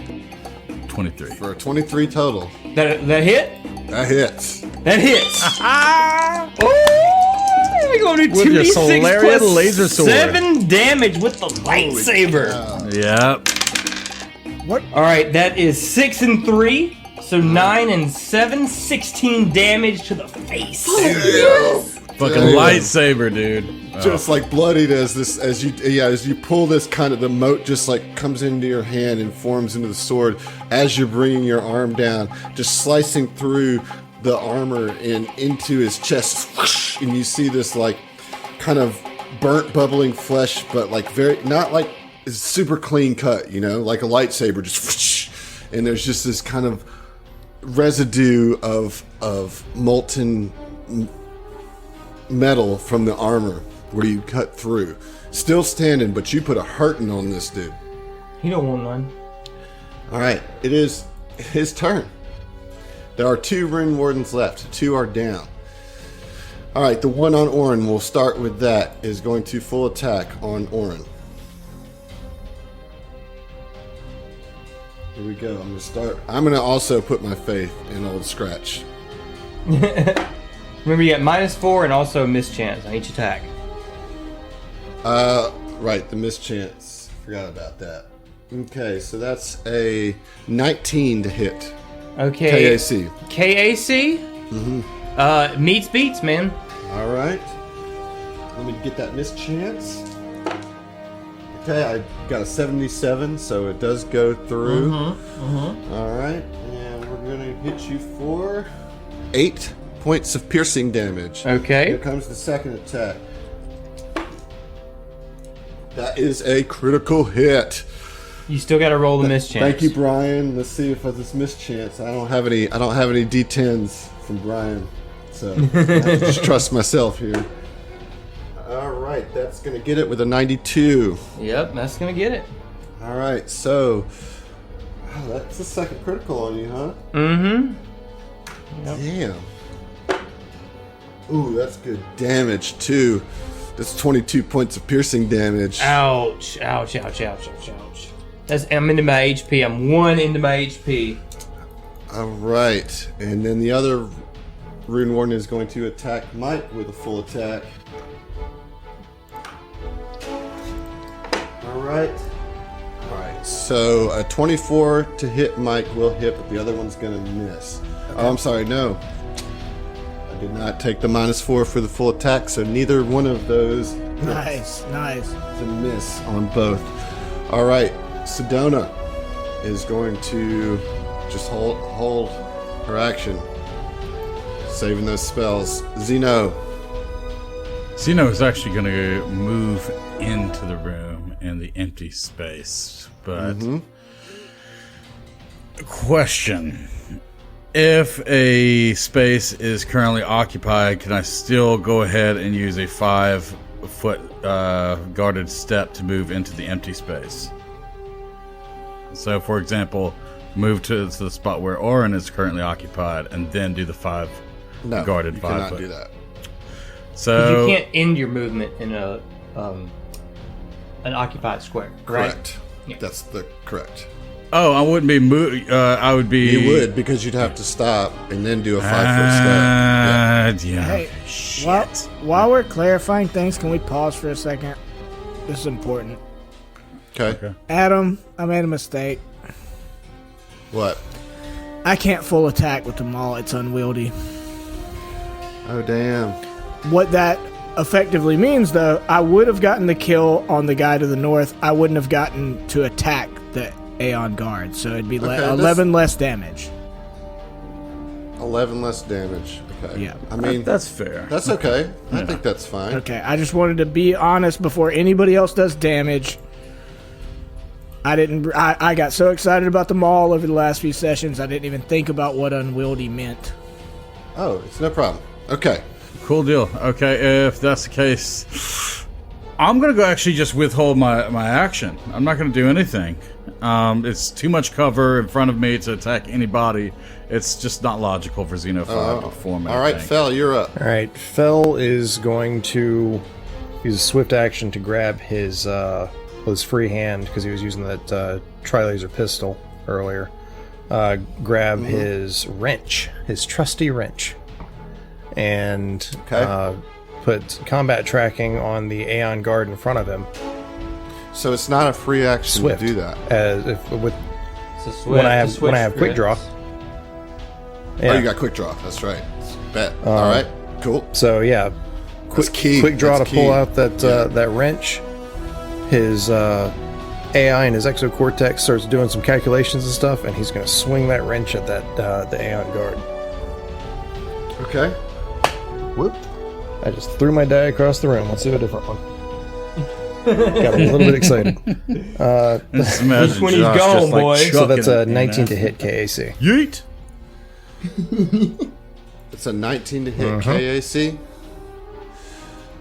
23. For a 23 total. That hit? That hits. That hits. Oh, we're going to do With your 2d6 Solarian plus laser sword. 7 damage with the lightsaber. Yep. All right, that is 6 and 3. So 9 and 7, 16 damage to the face. Fucking Damn. lightsaber, dude. Just like bloodied as you pull this kind of the mote just like comes into your hand and forms into the sword as you're bringing your arm down, just slicing through the armor and into his chest, whoosh, and you see this like kind of burnt bubbling flesh, but like not like it's super clean cut, like a lightsaber, just whoosh, and there's just this kind of residue of molten metal from the armor where you cut through. Still standing, but you put a hurting on this dude. He don't want none. All right, it is his turn. There are 2 Rune Wardens left. 2 are down. All right, the one on Orin, we'll start with that, is going to full attack on Orin. Here we go. I'm going to also put my faith in Old Scratch. Remember, you got -4 and also a mischance on each attack. Right, the mischance. Forgot about that. Okay, so that's a 19 to hit. Okay. KAC. KAC? Mm-hmm. Meets beats, man. All right. Let me get that mischance. Okay, I got a 77, so it does go through. All right, and we're going to hit you for 8 points of piercing damage. Okay. Here comes the second attack. That is a critical hit. You still got to roll the miss chance. Thank you, Brian. Let's see if this mischance. I don't have any D10s from Brian, so I have to just trust myself here. All right, that's gonna get it with a 92. Yep, that's gonna get it. All right, so that's the second critical on you, huh? Mm-hmm. Damn. Ooh, that's good damage too. That's 22 points of piercing damage. Ouch! Ouch! Ouch! Ouch! Ouch! Ouch! I'm into my HP. I'm 1 into my HP. All right, and then the other Rune Warden is going to attack Mike with a full attack. All right. So a 24 to hit Mike will hit, but the other one's going to miss. Okay. Oh, I'm sorry, no. I did not take the -4 for the full attack, so neither one of those. Nice. It's a miss on both. All right. Sedona is going to just hold her action, saving those spells. Zeno is actually going to move into the room in the empty space. But question: if a space is currently occupied, can I still go ahead and use a 5-foot guarded step to move into the empty space? So, for example, move to the spot where Oren is currently occupied, and then do the guarded 5 cannot foot. do that. So You can't end your movement in an occupied square, right? Correct. Yeah. That's the correct. Oh, I wouldn't be I would be. You would, because you'd have to stop and then do a 5-foot step. Yeah. Hey, Shit. while we're clarifying things, can we pause for a second? This is important. Okay. Adam, I made a mistake. What? I can't full attack with the maul. It's unwieldy. Oh, damn. What that effectively means, though, I would have gotten the kill on the guy to the north. I wouldn't have gotten to attack the Aeon guard, so it'd be 11 less damage. 11 less damage. Okay. Yeah. I mean, That's fair. that's okay. I think that's fine. Okay, I just wanted to be honest before anybody else does damage. I got so excited about the maul over the last few sessions, I didn't even think about what unwieldy meant. Oh, it's no problem. Okay. Cool deal. Okay, if that's the case, I'm gonna go actually just withhold my action. I'm not gonna do anything. It's too much cover in front of me to attack anybody. It's just not logical for Xeno5 to perform anything. All right, Fel, you're up. All right, Fel is going to use a swift action to grab his free hand, because he was using that tri-laser pistol earlier. Grab his wrench, his trusty wrench, and put combat tracking on the Aeon guard in front of him. So it's not a free action Swift. to do that. When I have quick draw. Yeah. Oh, you got quick draw. That's right. Bet. All right. Cool. So yeah, quick draw to pull out that wrench. His AI and his exocortex starts doing some calculations and stuff, and he's going to swing that wrench at the Aeon guard. Okay. Whoop. I just threw my die across the room. Let's do a different one. Got a little bit excited. Just imagine When he's Josh gone, just, like, boy. So that's a chucking it, 19 to hit KAC. Yeet. It's a 19 to hit KAC.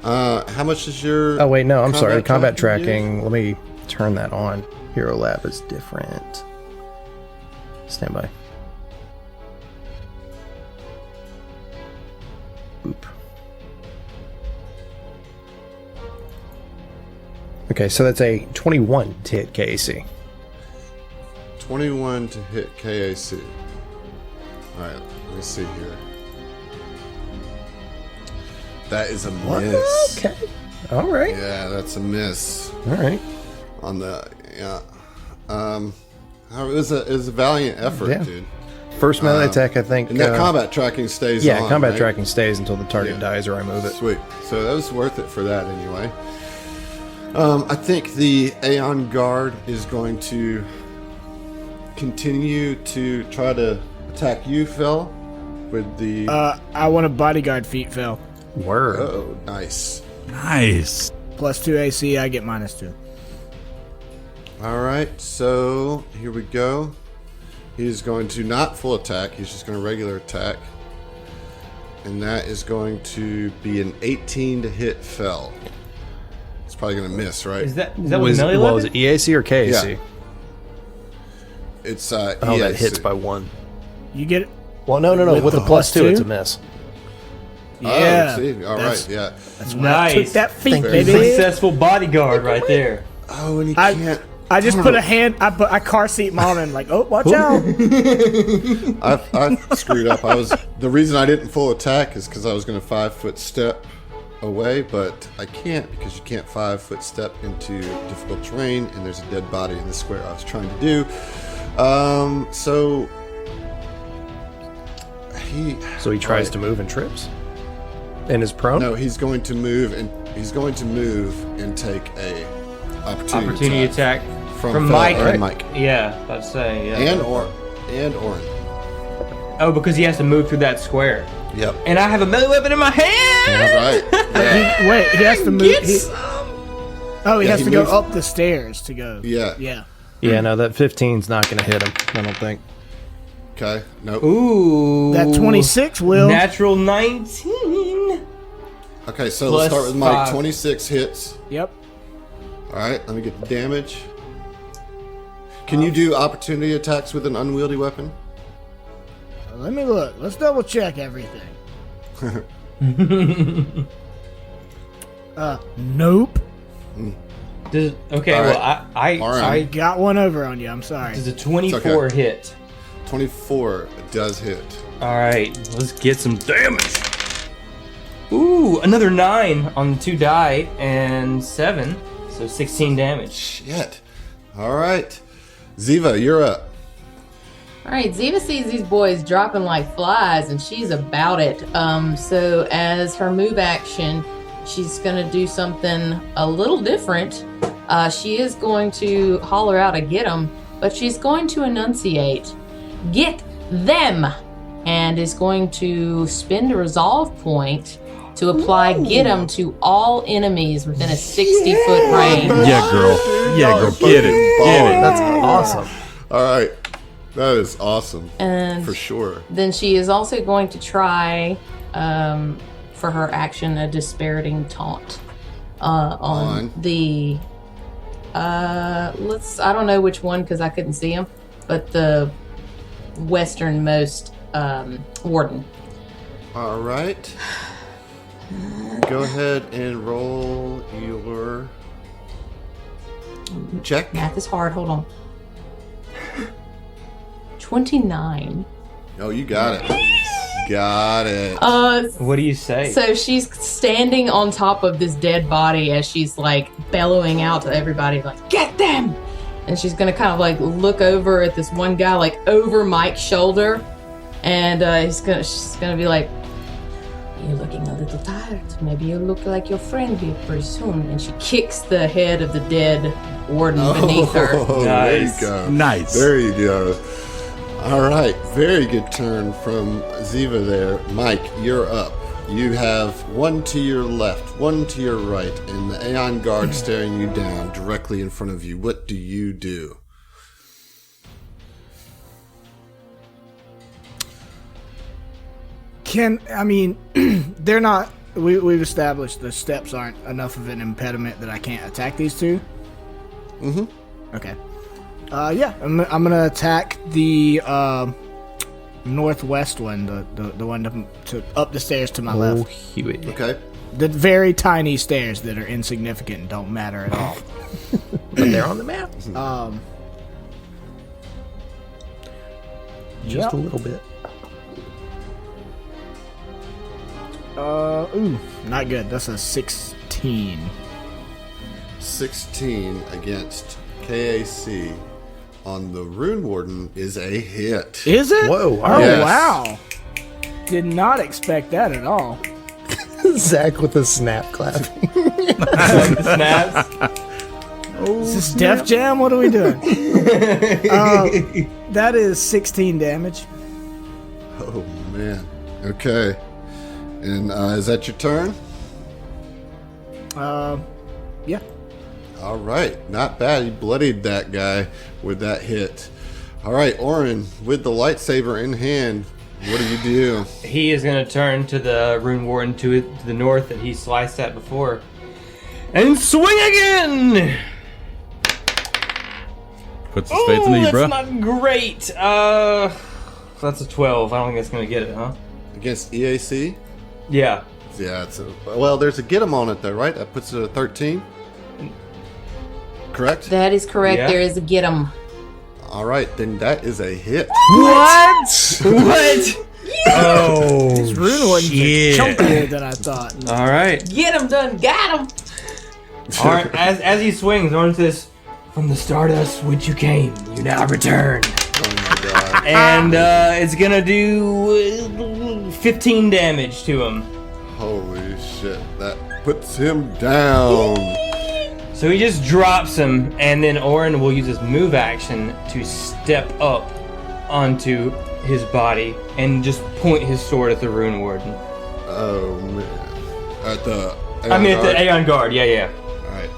How much is your... Oh, wait, no, I'm sorry. Combat tracking tracking, let me turn that on. Hero Lab is different. Stand by. Boop. Okay, so that's a 21 to hit KAC. 21 to hit KAC. Alright, let me see here. That is a miss. Okay. All right. Yeah, that's a miss. All right. On the... Yeah. It was a valiant effort, Yeah. dude. First melee attack, I think. And that combat tracking stays on, Yeah, combat right? tracking stays until the target dies or I move it. Sweet. So that was worth it for that anyway. I think the Aeon Guard is going to continue to try to attack you, Phil, with the... I want a bodyguard feat, Phil. Word. Oh, nice. Nice. +2 AC, I get -2. All right, so here we go. He's going to not full attack. He's just going to regular attack. And that is going to be an 18 to hit Phil. It's probably going to miss, right? Is that with melee Well, weapon? was it EAC or KAC? Yeah. It's Oh, EAC. that hits by 1. You get it? Well, no. With the +2, it's a miss. Yeah. Oh, see? All right, yeah. That's why I Nice. took that feat, Very baby. Successful bodyguard right there. Oh, and he can't... I just put a hand. I car seat mom and like, oh, watch out. I screwed up. The reason I didn't full attack is because I was going to 5-foot step away, but I can't because you can't 5-foot step into difficult terrain, and there's a dead body in the square I was trying to do. So So he tries to move and trips? And is prone? No, he's going to move and take a opportunity Attack from Phil Mike. and Mike Yeah, I'd say. Yeah. and Orin. Oh, because he has to move through that square. Yep. And I have a melee weapon in my hand. All right. Yeah. Wait, he has to move. Get He Yeah, has he to go moves- up the stairs to go. Yeah. Yeah. Yeah, no, that 15's not going to hit him, I don't think. Okay. Nope. Ooh. That 26 will. Natural 19. Okay, so Plus let's start with Mike. 5. 26 hits. Yep. All right, let me get the damage. Can you do opportunity attacks with an unwieldy weapon? Let me look. Let's double check everything. Nope. Okay, All well, right. I Alright. Got one over on you. I'm sorry. does a 24 okay. hit. 24 does hit. All right, let's get some damage. Ooh, another 9 on the 2 die and 7, so 16 damage. Shit. All right. Ziva, you're up. All right, Ziva sees these boys dropping like flies, and she's about it. So as her move action, she's gonna do something a little different. She is going to holler out a get 'em, but she's going to enunciate, "Get them," and is going to spend a resolve point to apply get 'em to all enemies within a 60-foot range. Yeah, girl. Yeah, girl. Get it. Get it. That's awesome. All right. That is awesome. And For sure. then she is also going to try, for her action, a disparaging taunt on the. I don't know which one because I couldn't see him, but the westernmost warden. All right. Go ahead and roll your check. Math is hard. Hold on. 29. Oh, you got it. Got it. What do you say? So she's standing on top of this dead body as she's like bellowing out to everybody, like, "Get them!" And she's gonna kind of like look over at this one guy, like over Mike's shoulder, and she's gonna be like, "You're looking a little tired. Maybe you'll look like your friend here pretty soon." And she kicks the head of the dead warden beneath her. Oh, Nice. there you go. Nice. There you go. All right. Very good turn from Ziva there. Mike, you're up. You have one to your left, one to your right, and the Aeon Guard staring you down directly in front of you. What do you do? They're not. We've established the steps aren't enough of an impediment that I can't attack these two. Mm-hmm. Okay. Yeah, I'm gonna attack the northwest one, the one to up the stairs to my left. Huey. Okay. The very tiny stairs that are insignificant and don't matter at all. But they're on the map. Just a little bit. Not good. That's a 16. 16 against KAC on the Rune Warden is a hit. Is it? Whoa, Oh, yes. wow. Did not expect that at all. Zach with a snap clap. Snaps. Is this Def Jam? What are we doing? That is 16 damage. Oh, man. Okay. And is that your turn? Yeah. All right. Not bad. You bloodied that guy with that hit. All right, Oren, with the lightsaber in hand, what do you do? He is going to turn to the Rune Warden to the north that he sliced at before. And swing again! Puts his faith in you, bro. That's not great. That's a 12. I don't think that's going to get it, huh? Against EAC? Yeah. Yeah, well, there's a get 'em on it, though, right? That puts it at 13? Correct? That is correct. Yeah. There is a get 'em. All right, then that is a hit. What? What? Oh, This rune one's chunkier than I thought. All right. Get him done. Got him. All right. As he swings, Orin says, "From the stardust whence you came, you now return." Oh, my God. And it's going to do 15 damage to him. Holy shit. That puts him down. So he just drops him, and then Orin will use his move action to step up onto his body and just point his sword at the Rune Warden. Oh, man. At the Aeon Guard, yeah. Alright.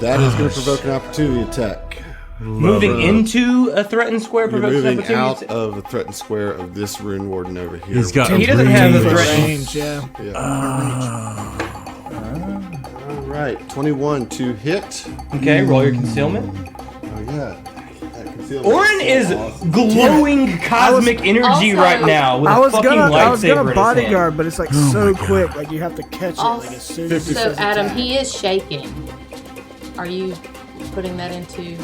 That is going to provoke an opportunity attack. Moving into a threatened square You're provokes an moving opportunity out attack. of the threatened square of this Rune Warden over here. He's got He doesn't have the threatened. Range, yeah. Alright, 21 to hit. Okay, roll your concealment. Oh, yeah. That concealment Orin is awesome. glowing cosmic energy Also- right now with I a was fucking gonna lightsaber bodyguard, but it's like so quick. Like you have to catch it like as soon as it So, says Adam, attack. he is shaking. Are you putting that into?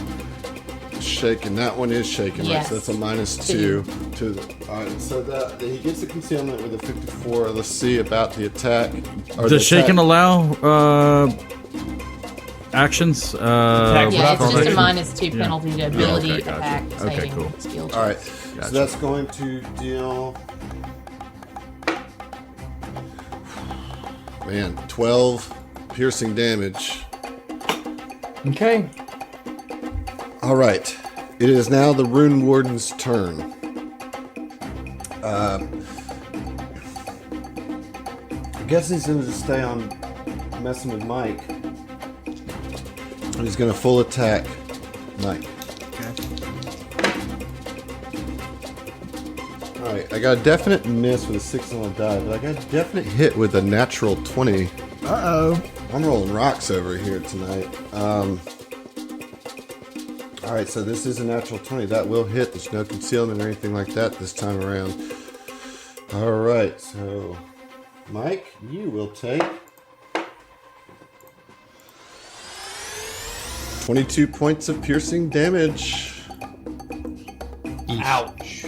Shaking. That one is shaking, right? Yes. So that's a -2 to the. Alright, so that he gets the concealment with a 54. Let's see about the attack. Or Does shaking attack. allow actions? Yeah, it's just a provocation? -2 penalty to ability, okay, gotcha. attack, Okay, saving, cool. skill checks. Alright, Gotcha. so that's going to deal. Man, 12 piercing damage. Okay. All right. It is now the Rune Warden's turn. I guess he's going to just stay on messing with Mike. He's going to full attack Mike. All right. I got a definite miss with a 6 on a die, but I got a definite hit with a natural 20. Uh-oh. I'm rolling rocks over here tonight. All right, so this is a natural 20. That will hit. There's no concealment or anything like that this time around. All right, so Mike, you will take 22 points of piercing damage. Ouch.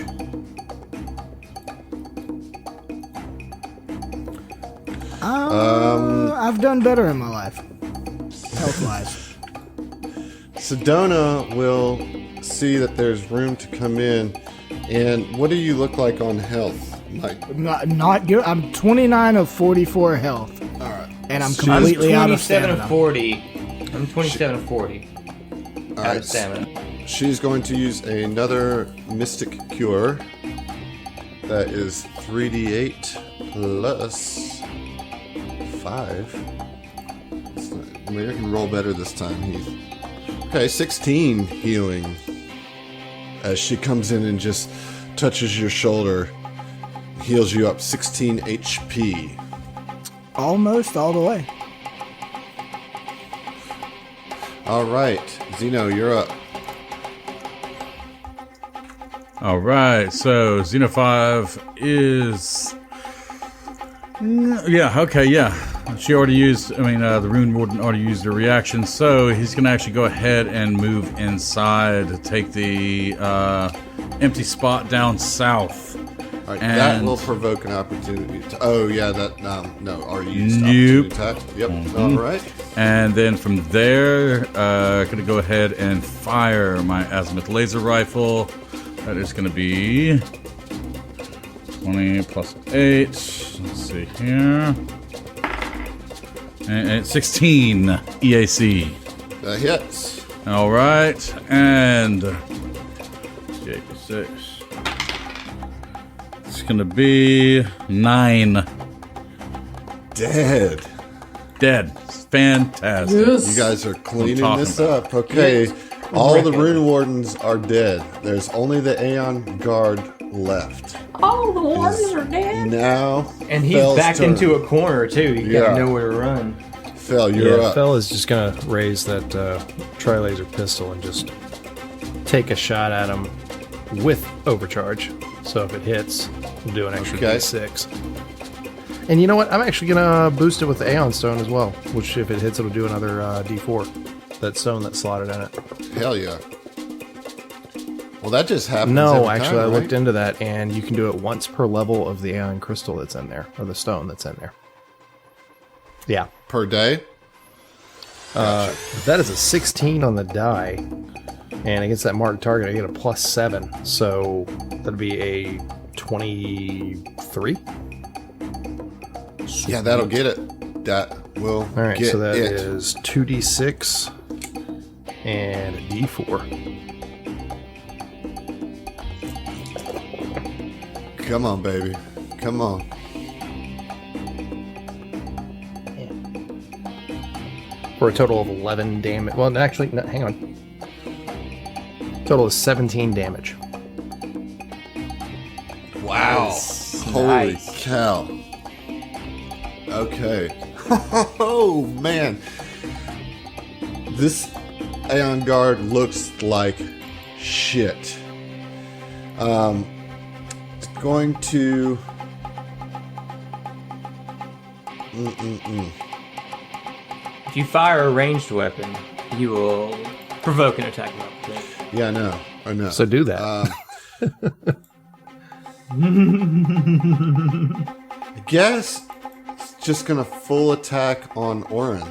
I've done better in my life, health-wise. Sedona will see that there's room to come in. And what do you look like on health, Mike? Not good. I'm 29 of 44 health. All right. And I'm completely out of 27 stamina. of 40. I'm 27 of 40. All Out right. of stamina. She's going to use another Mystic Cure. That is 3d8 plus 5. Maybe I can roll better this time, Heath. Okay, 16 healing. As she comes in and just touches your shoulder, heals you up 16 HP. Almost all the way. All right, Zeno, you're up. All right, so Xeno 5 is... Yeah, okay, yeah. She already used, the Rune Warden already used her reaction, so he's going to actually go ahead and move inside to take the empty spot down south. All right, that And- will provoke an opportunity. Oh, yeah, that, no, already used Nope. opportunity attack. Yep, all right. And then from there, going to go ahead and fire my azimuth laser rifle. That is going to be 20 plus 8. Let's see here. And 16 EAC. That hits. All right, and 86. It's gonna be 9. Dead. Dead. Fantastic. You guys are cleaning this up. Okay. All the Rune Wardens are dead. There's only the Aeon Guard left. All the wardens are dead. Now, And he's Fel's backed turn. into a corner too. You Yeah. got nowhere to run. Fel, you're up. Fel is just gonna raise that tri-laser pistol and just take a shot at him with overcharge. So if it hits, we'll do an extra Okay. D6. And you know what? I'm actually gonna boost it with the Aeon Stone as well, which if it hits, it'll do another D4. That stone that's slotted in it. Hell yeah. Well, that just happened. No, actually, I looked into that, and you can do it once per level of the Aeon crystal that's in there, or the stone that's in there. Yeah. Per day? That is a 16 on the die, and against that marked target, I get a +7, so that'd be a 23. Yeah, that'll get it. That will All right, get so that it. is 2d6 and a d4. Come on, baby. Come on. For a total of 11 damage. Well, actually, no, hang on. Total is 17 damage. Wow. Holy Nice. cow. Okay. Oh, man. This Aeon Guard looks like shit. It's going to... If you fire a ranged weapon, you will provoke an attack of opportunity. Yeah, I know. So do that. I guess it's just gonna full attack on Orin.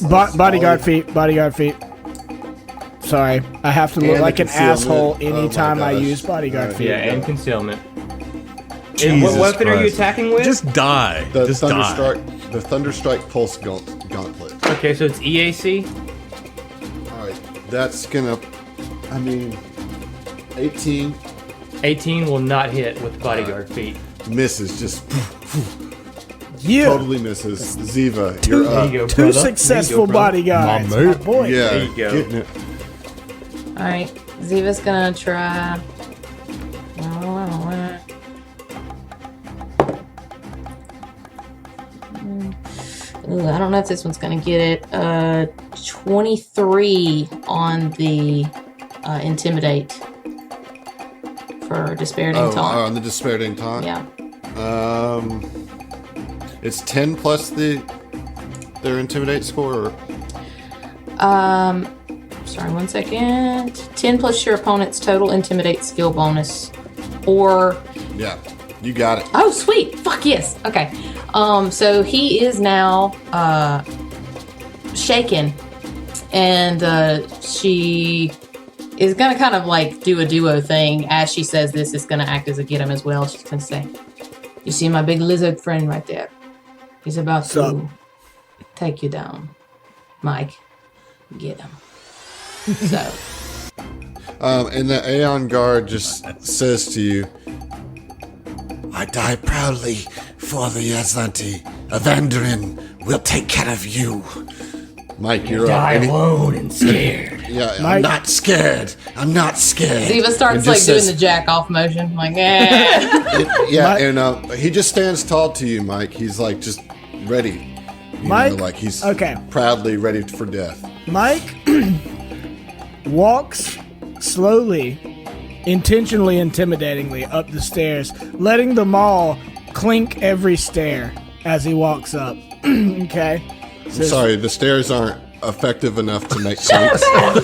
Bodyguard feet. Bodyguard feet. Sorry, I have to look And like the an asshole concealment. anytime Oh my I gosh. use bodyguard feet. Yeah, and concealment. And Jesus what weapon are you Christ. attacking with? Just die. The Just die. Thunderstrike Pulse Gauntlet. Okay, so it's EAC. All right, that's gonna. I mean, 18 18 will not hit with bodyguard feet. misses. Just Yeah. totally misses. Ziva, you're There up. you go, Two brother. successful There you go, brother. bodyguards. My My mate. boy. Yeah, There you go. getting it. All right, Ziva's gonna try. Ooh, I don't know if this one's gonna get it. 23 on the intimidate for dispiriting taunt. On the Dispiriting Taunt? Yeah. It's 10 plus their Intimidate score? Or? Sorry, 1 second. 10 plus your opponent's total intimidate skill bonus. Or Yeah, you got it. oh sweet. Fuck yes. Okay. So he is now shaken. And she is gonna kind of like do a duo thing. As she says this, it's gonna act as a get him as well. She's gonna say, "You see my big lizard friend right there? He's about Sup? to take you down, Mike. Get him." So And the Aeon Guard just says to you, I die proudly for the Yazanti. Avandarin will take care of you. Mike, you're up. Die Any- alone and scared. Yeah, I'm Mike- not scared. I'm not scared. Ziva starts And like just doing says- the jack off motion, like eh. Yeah, Mike- and he just stands tall to you, Mike. He's like just ready. You Mike? know, like he's Okay. proudly ready for death. Mike walks slowly, intentionally intimidatingly up the stairs, letting them all clink every stair as he walks up. Okay? Says, Sorry, the stairs aren't effective enough to make sense. Get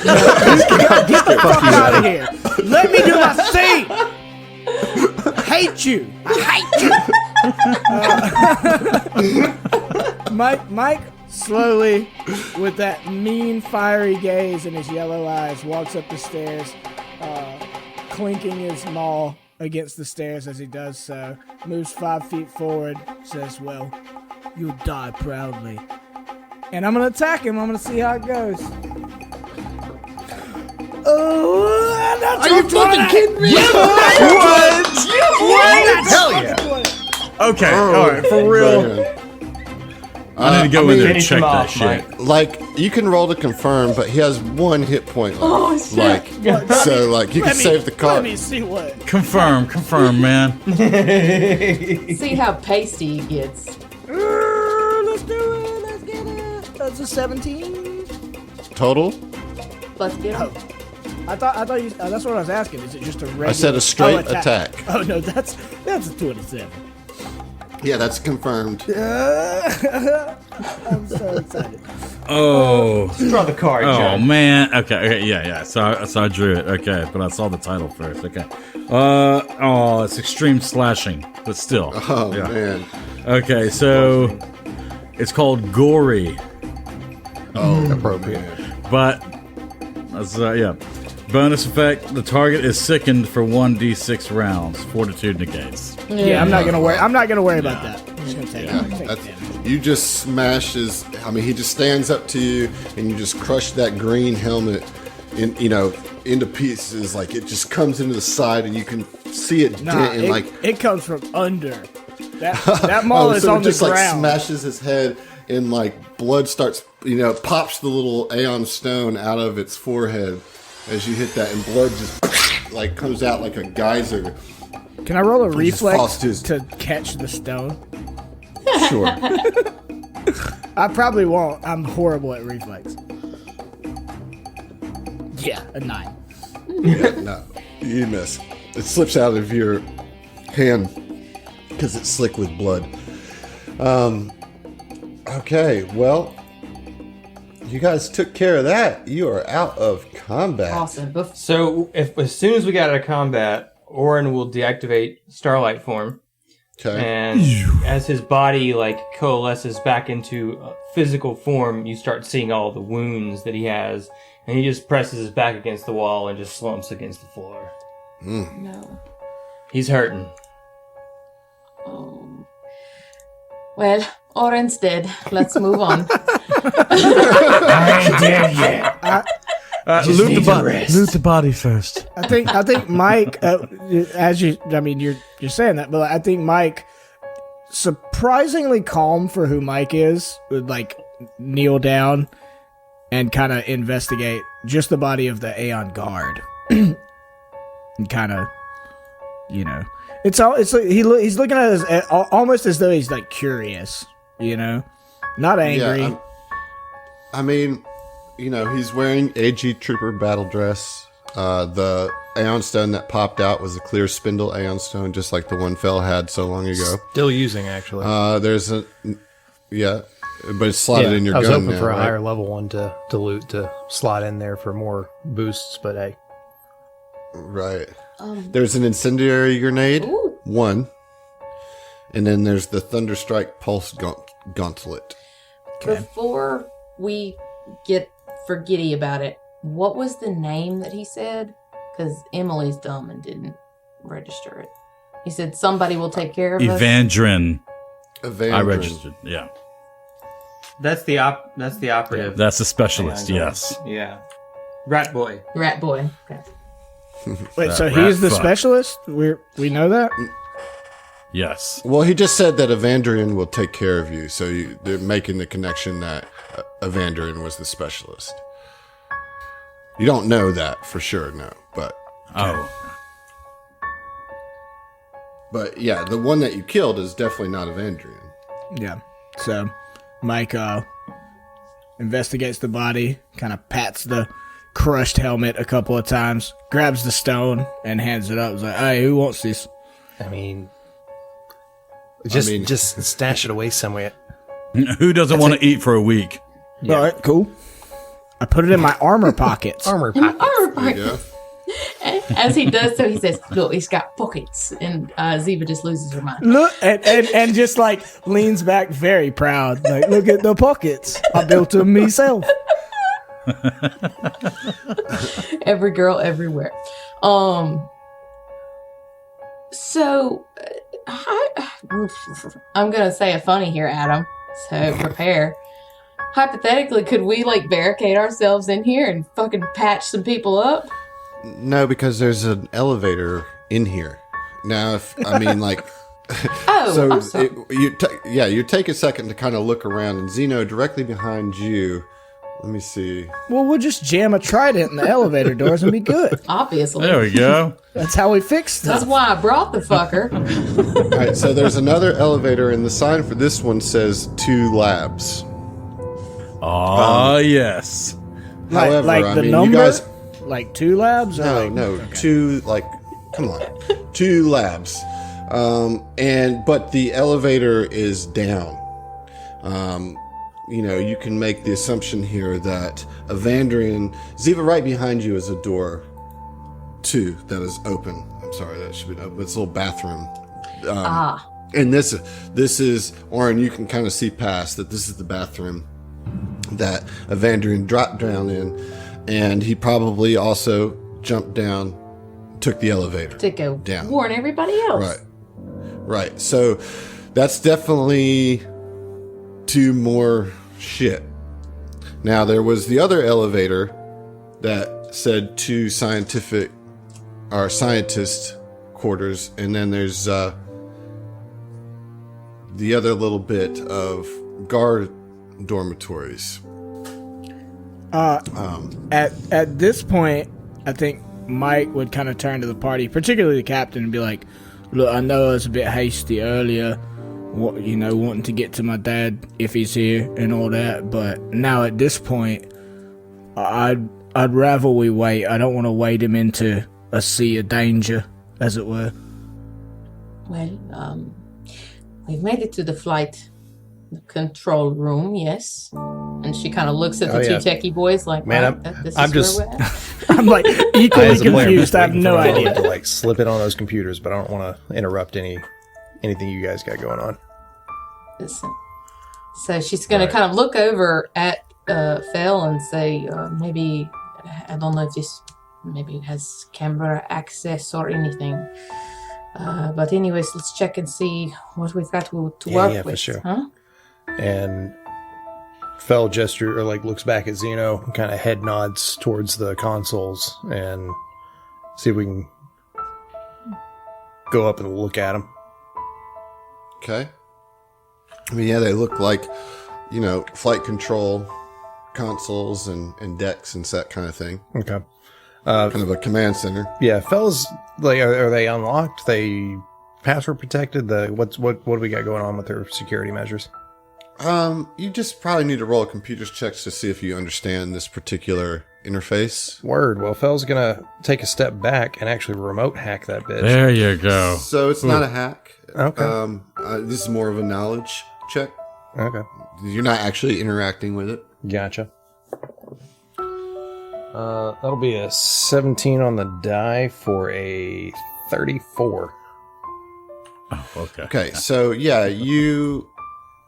the fuck out of here. Let me do my thing. Hate you. I hate you. Mike slowly, with that mean, fiery gaze in his yellow eyes, walks up the stairs, clinking his maul against the stairs as he does so. Moves 5 feet forward, says, "Well, you'll die proudly. And I'm going to attack him. I'm going to see how it goes. Oh, Are you fucking kidding me? Hell yeah. Okay, all right, for real. I need to go in there and finish check him that off, shit. Mike. Like, you can roll to confirm, but he has 1 hit point left. So, like, you can save the Let card. me see what. Confirm, man. See how pasty he gets. Let's do it. Let's get it. That's a 17. Total? Let's get him. I thought you. That's what I was asking. Is it just a regular? I said a straight attack. Oh no, that's a 27. Yeah, that's confirmed. I'm so excited. Oh. Draw the card, Oh John. man. Okay. Yeah. So I drew it. Okay, but I saw the title first. Okay. Oh, it's extreme slashing, but still. Oh, yeah. man. Okay, so it's called gory, Oh, Appropriate. but that's yeah. Bonus effect: the target is sickened for 1d6 rounds. Fortitude negates. Yeah, I'm not gonna worry. I'm not gonna worry about that. I'm just gonna take it. That's, you just smash his. I mean, he just stands up to you, and you just crush that green helmet, into pieces. Like it just comes into the side, and you can see it dent. And it comes from under. That maul is so on it just the like ground. smashes his head, and like blood starts. Pops the little Aeon stone out of its forehead as you hit that, and blood just like comes out like a geyser. Can I roll a reflex falls to his- to catch the stone? Sure. I probably won't. I'm horrible at reflex. Yeah, a 9. Yeah, no, you miss. It slips out of your hand because it's slick with blood. Okay, well, you guys took care of that. You are out of combat. Awesome. So, as soon as we get out of combat, Orin will deactivate Starlight form. Okay. And as his body coalesces back into physical form, you start seeing all the wounds that he has, and he just presses his back against the wall and just slumps against the floor. No. He's hurting. Well, Oren's dead. Let's move on. I ain't dead yet. Loot the body first. I think Mike, you're saying that, but I think Mike, surprisingly calm for who Mike is, would kneel down and kind of investigate just the body of the Aeon guard, and kind of, he's looking at it almost as though he's curious, not angry. Yeah, I mean, he's wearing AG Trooper battle dress. The Aeon Stone that popped out was a clear spindle Aeon Stone, just like the one Fell had so long ago. Still using, actually. There's but it's slotted in your I was gun hoping now, for a right? higher level one to loot, to slot in there for more boosts, but hey. Right. There's an incendiary grenade, 1. And then there's the Thunderstrike Pulse Gauntlet. Before we get forgetty about it, what was the name that he said? Because Emily's dumb and didn't register it. He said somebody will take care of us. Evandrin. Evandrin. I registered. Yeah. That's the operative. That's the specialist. Yes. Yeah. Rat boy. Rat boy. Okay. Wait, so That he's the rat fuck. specialist? We know that? Yes. Well, he just said that Evandrin will take care of you, so they're making the connection that Evandrin was the specialist. You don't know that for sure, no, but yeah, the one that you killed is definitely not Evandrin. Yeah. So Mike investigates the body, kind of pats the crushed helmet a couple of times, grabs the stone, and hands it up. He's like, hey, who wants this? I mean, just stash it away somewhere. Who doesn't want to eat for a week? Yeah. All right, cool. I put it in my armor pockets. Armor pockets. Armor pocket. Yeah. As he does so, he says, look, he's got pockets. And Ziva just loses her mind. Look, and just leans back very proud. Look at the pockets. I built them myself. Every girl everywhere. So, I'm going to say a funny here, Adam. So prepare. hypothetically, could we like barricade ourselves in here and fucking patch some people up? No, because there's an elevator in here. Now, if I mean, like, Oh, I'm sorry. you take a second to kind of look around, and Zeno, directly behind you. Let me see. Well, we'll just jam a trident in the elevator doors and be good. Obviously. There we go. That's how we fix stuff. That's why I brought the fucker. All right, so there's another elevator, and the sign for this one says 2 labs. Yes. However, like I the mean, number? you guys. Like 2 labs? Or No, like, no, 2 like, come on, 2 labs, but the elevator is down. You can make the assumption here that Evandrian, Ziva, right behind you is a door 2 that is open. I'm sorry, that should be open. It's a little bathroom. And this is, Oren, you can kind of see past that this is the bathroom that Evandrian dropped down in, and he probably also jumped down, took the elevator To go down. warn everybody else. Right. So that's definitely 2 more shit. Now, there was the other elevator that said 2 scientist quarters, and then there's the other little bit of guard dormitories. At this point, I think Mike would kind of turn to the party, particularly the captain, and be like, "Look, I know I was a bit hasty earlier, wanting to get to my dad if he's here and all that, but now at this point, I'd rather we wait. I don't want to wade him into a sea of danger, as it were." Well, we've made it to the flight control room, yes. And she kind of looks at the 2 techie boys like, Man, I'm just- where we're at. I'm like equally As a player, I'm confused. just I have waiting no for Phil idea. to like slip it on those computers, but I don't want to interrupt anything you guys got going on. Listen. So she's going to kind of look over at Phil and say, maybe, I don't know if this maybe has camera access or anything. But anyways, let's check and see what we've got to work with. For sure. Huh? And Fel gesture or like looks back at Zeno and kind of head nods towards the consoles and see if we can go up and look at them. Okay. I mean, yeah, they look like, flight control consoles and decks and that kind of thing. Okay. Kind of a command center. Yeah, Fel's like, are they unlocked? They password protected? What do we got going on with their security measures? You just probably need to roll a computer's checks to see if you understand this particular interface. Word. Well, Fel's gonna take a step back and actually remote hack that bitch. There you go. So it's not a hack. Okay. This is more of a knowledge check. Okay. You're not actually interacting with it. Gotcha. That'll be a 17 on the die for a 34. Oh, okay. Okay, so yeah, you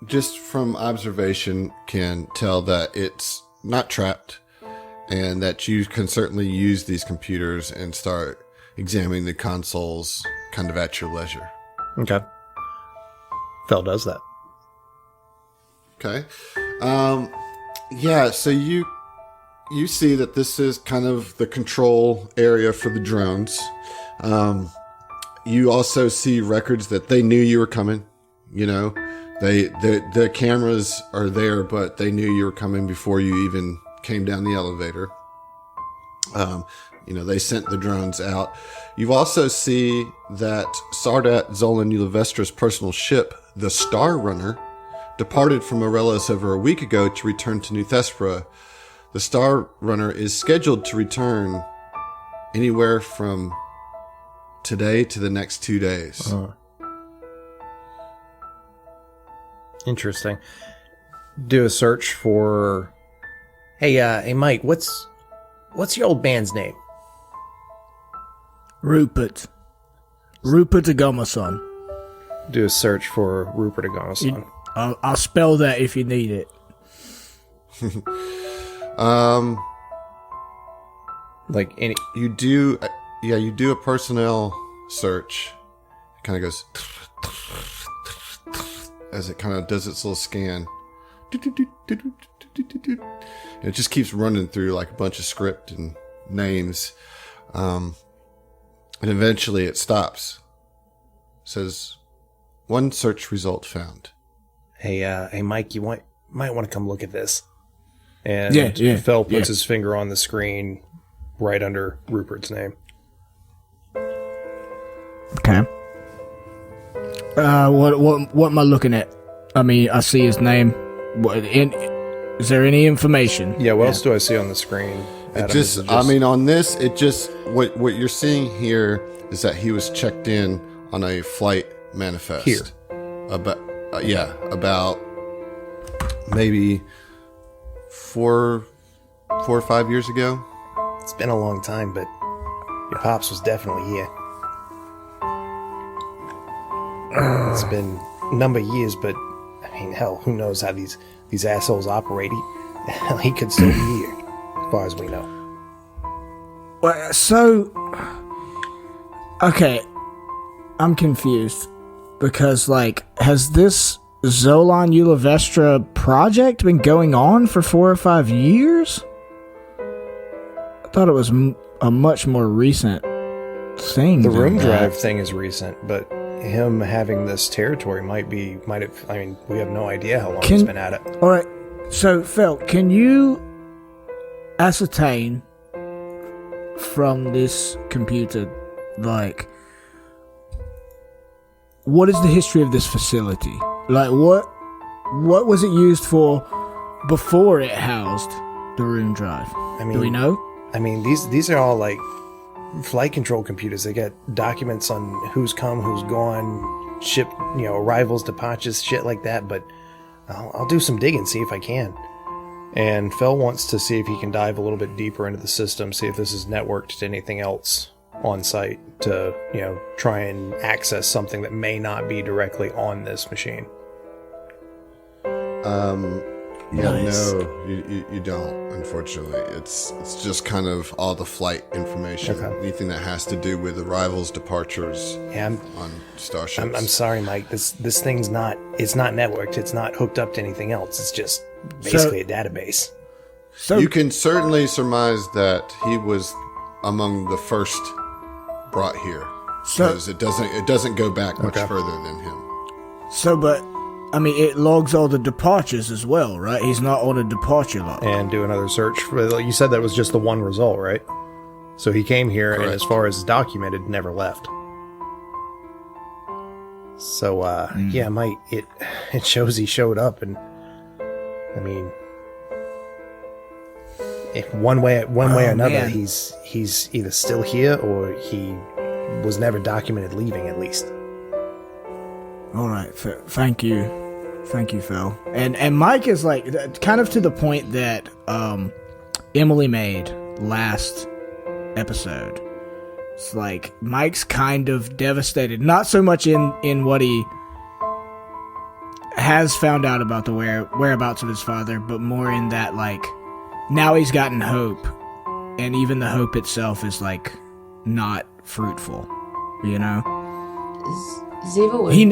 just from observation can tell that it's not trapped and that you can certainly use these computers and start examining the consoles kind of at your leisure. Okay. Fel does that. Okay. Yeah, so you see that this is kind of the control area for the drones. You also see records that they knew you were coming. The cameras are there, but they knew you were coming before you even came down the elevator. They sent the drones out. You also see that Sardat Zolan Ulivestra's personal ship, the Star Runner, departed from Aurelos over a week ago to return to New Thespera. The Star Runner is scheduled to return anywhere from today to the next 2 days. Interesting. Do a search for. Hey, Mike. What's your old band's name? Rupert Agamoson. Do a search for Rupert Agamoson. I'll spell that if you need it. Like any. You do a personnel search. It kind of goes as it kind of does its little scan. It just keeps running through like a bunch of script and names. And eventually it stops. It says, 1 search result found. Hey, Mike, you might want to come look at this. And Phil puts his finger on the screen right under Rupert's name. Okay. What am I looking at? I mean, I see his name. Is there any information? Yeah, what else do I see on the screen? Adam? On this, what you're seeing here is that he was checked in on a flight manifest. Here. About maybe 4 or 5 years ago. It's been a long time, but your pops was definitely here. It's been a number of years, but I mean, hell, who knows how these assholes operate? He could still be here, as far as we know. Well, so, okay, I'm confused because, like, has this Zolan Ulivestra project been going on for 4 or 5 years? I thought it was a much more recent thing. The room drive thing is recent, but him having this territory might have. I mean, we have no idea how long he's been at it. All right, so Phil, can you ascertain from this computer, like, what is the history of this facility? Like, what was it used for before it housed the room drive? I mean, do we know? I mean, these are all like flight control computers. They got documents on who's come, who's gone, ship, arrivals, departures, shit like that. But I'll do some digging, see if I can. And Phil wants to see if he can dive a little bit deeper into the system, see if this is networked to anything else on site to, try and access something that may not be directly on this machine. Nice. No, you don't, unfortunately. It's just kind of all the flight information. Okay. Anything that has to do with arrivals, departures on starships. I'm sorry, Mike. This thing's it's not networked. It's not hooked up to anything else. It's just basically a database. So you can certainly surmise that he was among the first brought here. Because it doesn't go back much further than him. So, but I mean, it logs all the departures as well, right? He's not on a departure log. And do another search. You said that was just the one result, right? So he came here, and as far as documented, never left. So, it shows he showed up, and I mean, if one way or another, he's either still here or he was never documented leaving, at least. All right, thank you. Thank you, Phil. And Mike is like kind of to the point that Emily made last episode. It's like Mike's kind of devastated, not so much in what he has found out about the whereabouts of his father, but more in that, like, now he's gotten hope, and even the hope itself is like not fruitful, Ziva would... He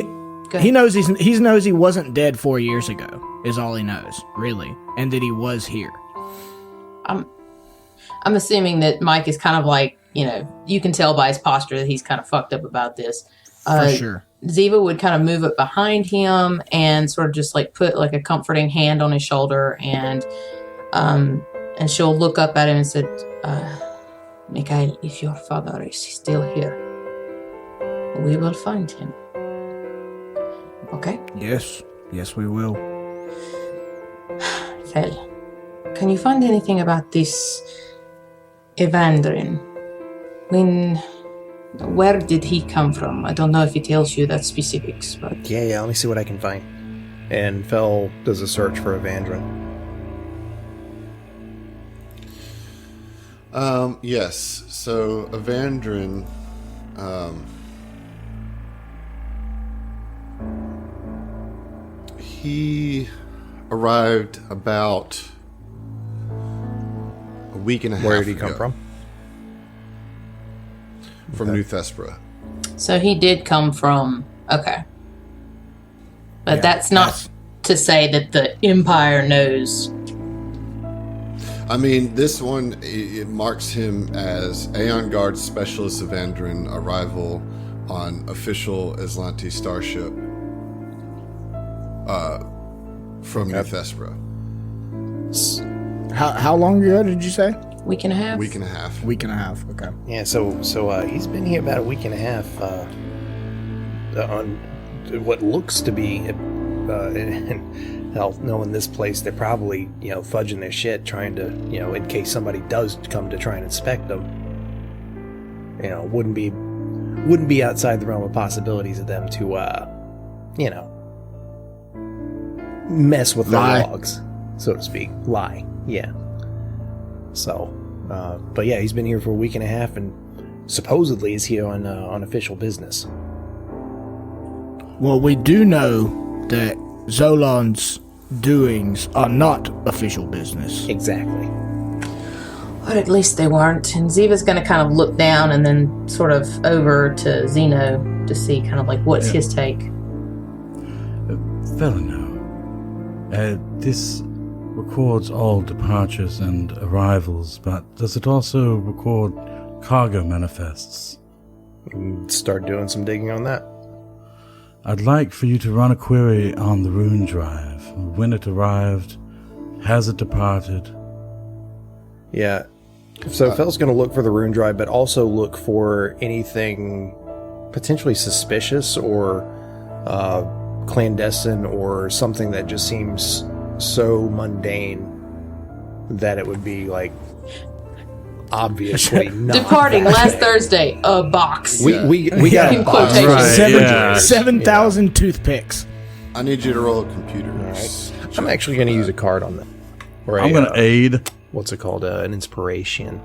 knows he knows he wasn't dead 4 years ago, is all he knows, really, and that he was here. I'm assuming that Mike is kind of like, you can tell by his posture that he's kind of fucked up about this. For sure. Ziva would kind of move up behind him and sort of just like put like a comforting hand on his shoulder, and she'll look up at him and said, Mikhail, if your father is still here, we will find him. Okay? Yes, we will. Phil, can you find anything about this Evandrin? Where did he come from? I don't know if he tells you that specifics, but... Yeah, let me see what I can find. And Phil does a search for Evandrin. Yes, so Evandrin, he arrived about a week and a half ago. Where did he come from? From New Thespera. So he did come from... Okay. But that's not to say that the Empire knows I mean, this one, it marks him as Aeon Guard Specialist Evandrin, arrival on official Aslanti starship from New Thespera. How long ago did you say? Week and a half. Week and a half. Week and a half. Okay. Yeah, so he's been here about a week and a half on what looks to be, hell, knowing this place, they're probably, fudging their shit, trying to, in case somebody does come to try and inspect them, wouldn't be outside the realm of possibilities of them to, mess with the logs, so to speak. Lie. Yeah. So, but yeah, he's been here for a week and a half and supposedly is here on official business. Well, we do know that Zolon's doings are not official business. Exactly. But at least they weren't. And Ziva's going to kind of look down and then sort of over to Zeno to see kind of like what's his take. Felino, this records all departures and arrivals, but does it also record cargo manifests? Start doing some digging on that. I'd like for you to run a query on the rune drive. When it arrived, has it departed? Yeah. So Phil's going to look for the rune drive, but also look for anything potentially suspicious or clandestine or something that just seems so mundane that it would be like obviously not departing last Thursday, a box. We got in quotation. Right, 7,000 toothpicks. I need you to roll a computer. All right. I'm actually going to use a card on that. Or I'm going to aid. What's it called? An inspiration.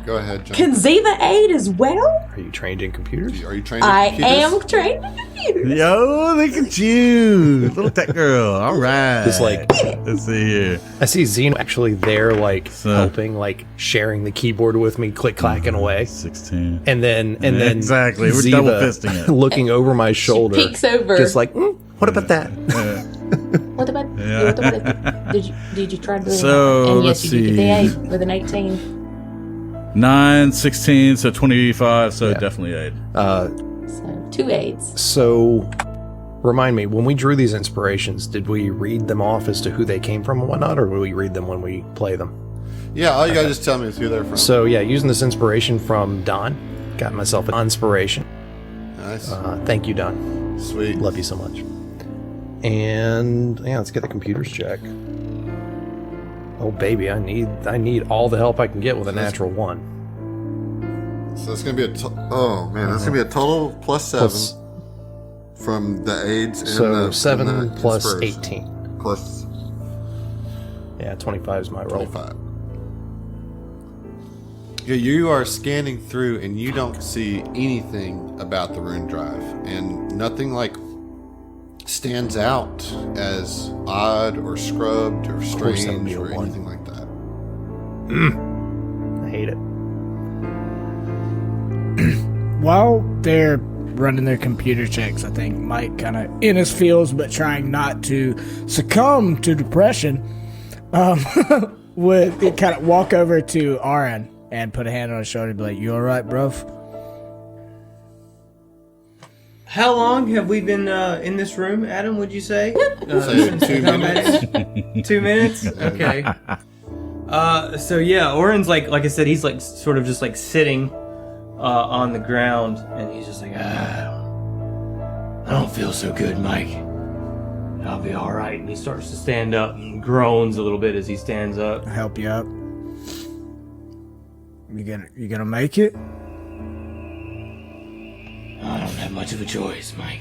Go ahead, John. Can Ziva aid as well? Are you trained in computers? Are you trained in I computers? am trained in computers. Yo, look at you. Little tech girl. All right. Just like, let's see here. I see Zeno actually there, like, helping, like, sharing the keyboard with me, click-clacking away. 16. And then Exactly. We're Ziva double fisting it. looking over my shoulder. She peeks over. Just like, what about that? What about did you try to do it? So, and let's yes, you did get see. the 8 with an 18. 9, 16, so 25, so definitely 8. So 2 aids. So, remind me, when we drew these inspirations, did we read them off as to who they came from and whatnot, or will we read them when we play them? Yeah, all you gotta just tell me is who they're from. So, yeah, using this inspiration from Don, got myself an inspiration. Nice. Thank you, Don. Sweet. Love you so much. And yeah, let's get the computers check. Oh baby, I need all the help I can get with a natural 1. So it's gonna be that's gonna be a total plus 7 from the aids. And so the, 7 and the plus inspiration. 18. Plus 25 is my roll. 25. Yeah, you are scanning through and you don't see anything about the rune drive, and nothing like stands out as odd or scrubbed or strange or anything like that. I hate it. While they're running their computer checks, I think Mike kind of in his feels, but trying not to succumb to depression, would kind of walk over to Aaron and put a hand on his shoulder and be like, "You all right, bro?" How long have we been in this room, Adam, would you say? Say 2 minutes. 2 minutes? Okay. So yeah, Oren's like I said, he's like sort of just like sitting on the ground, and he's just like, I don't feel so good, Mike. I'll be all right. And he starts to stand up and groans a little bit as he stands up. I'll help you up. You gonna make it? I don't have much of a choice, Mike.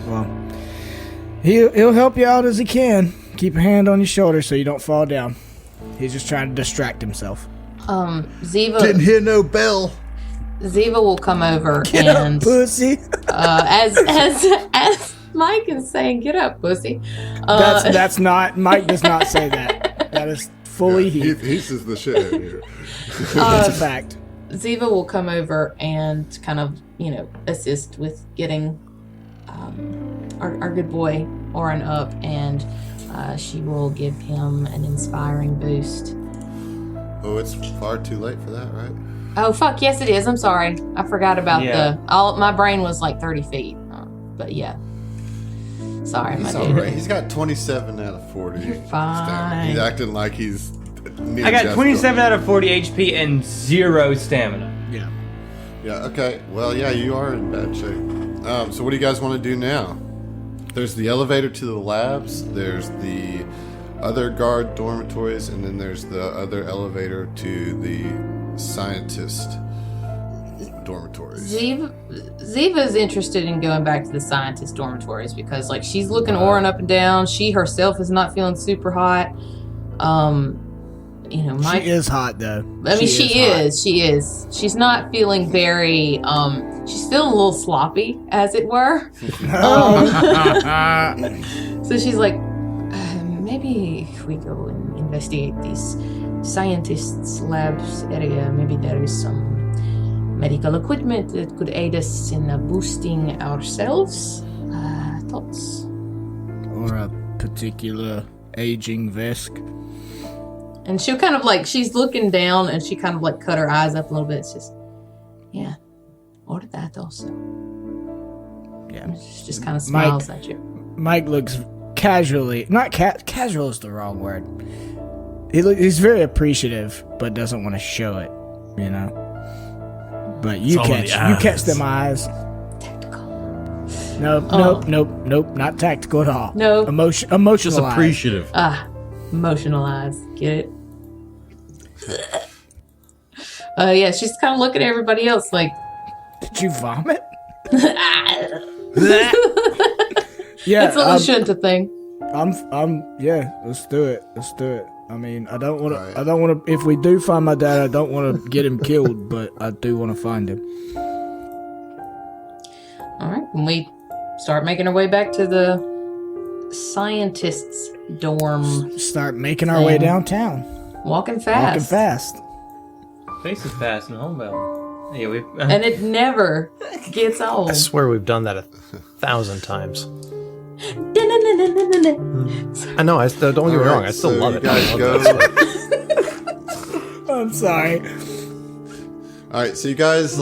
Well, he'll help you out as he can. Keep a hand on your shoulder so you don't fall down. He's just trying to distract himself. Ziva Didn't hear no bell. Ziva will come over Get and up, pussy. as Mike is saying, "Get up, pussy." That's not. Mike does not say that. That is fully he. He says the shit in here. That's a fact. Ziva will come over and kind of, assist with getting our good boy Oren up, and she will give him an inspiring boost. Oh, it's far too late for that, right? Oh, fuck, yes it is. I'm sorry. I forgot about Yeah. my brain was like 30 feet. But yeah. Sorry, He's my all dude. right. He's got 27 out of 40. You're fine. stamina. He's acting like he's... I got 27 out of 40 HP and 0 stamina. Yeah. Yeah, okay. Well, yeah, you are in bad shape. So what do you guys want to do now? There's the elevator to the labs. There's the other guard dormitories. And then there's the other elevator to the scientist dormitories. Ziva's interested in going back to the scientist dormitories because, like, she's looking Orin up and down. She herself is not feeling super hot. You know, Mike. She is hot though. I mean, she is. She's not feeling very. She's still a little sloppy, as it were. So she's like, maybe if we go and investigate these scientists' labs area, maybe there is some medical equipment that could aid us in boosting ourselves. Thoughts? Or a particular aging Vesk. And she'll kind of like, she's looking down and she kind of like cut her eyes up a little bit. It's just, yeah, order that also. Yeah. And she just kind of smiles at you. Mike looks casually, not casual is the wrong word. He's very appreciative, but doesn't want to show it, you know. But you catch them eyes. Nope, not tactical at all. No. Emotional. Just appreciative. Emotional eyes. Get it? Yeah, she's kind of looking at everybody else like, Did you vomit? yeah, it's a Lucinta thing. Yeah, let's do it. I mean, I don't want to, if we do find my dad, I don't want to get him killed, but I do want to find him. All right, and we start making our way back to the scientists' dorm. Start making our way downtown. Walking fast. Face is fast and homebound. Yeah, we. And it never gets old. I swear we've done that 1,000 times. I know. Don't get me wrong. I still love it. Guys go. I'm sorry. All right, so you guys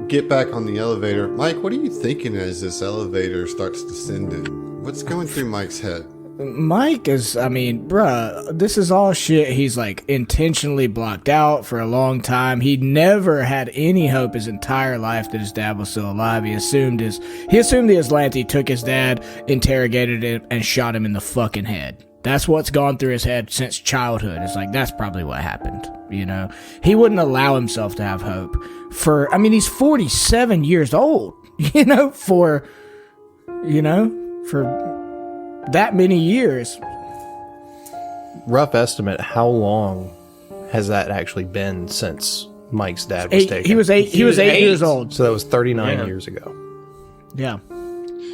get back on the elevator. Mike, what are you thinking as this elevator starts descending? What's going through Mike's head? Mike is, I mean, bruh, this is all shit he's intentionally blocked out for a long time. He never had any hope his entire life that his dad was still alive. He assumed the Aslanti took his dad, interrogated him, and shot him in the fucking head. That's what's gone through his head since childhood. It's that's probably what happened, you know? He wouldn't allow himself to have hope he's 47 years old, for that many years. Rough estimate, how long has that actually been since Mike's dad was taken? He was eight years old. So that was 39 years ago. Yeah.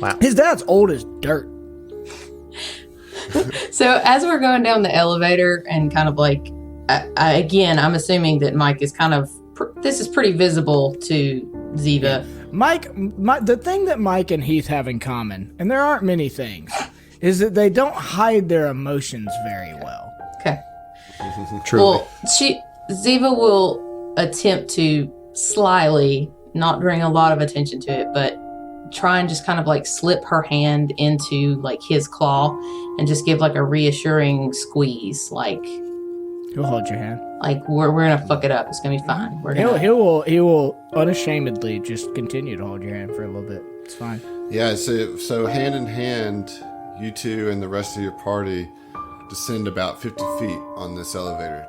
Wow. His dad's old as dirt. So as we're going down the elevator and kind of I'm assuming that Mike is kind of, this is pretty visible to Ziva. The thing that Mike and Heath have in common, and there aren't many things, is that they don't hide their emotions very well. Okay. Truly. Well, Ziva will attempt to slyly, not bring a lot of attention to it, but try and just kind of slip her hand into his claw and just give a reassuring squeeze. He'll hold your hand. We're gonna fuck it up. It's gonna be fine. He will unashamedly just continue to hold your hand for a little bit. It's fine. Yeah, so hand in hand, you two and the rest of your party descend about 50 feet on this elevator.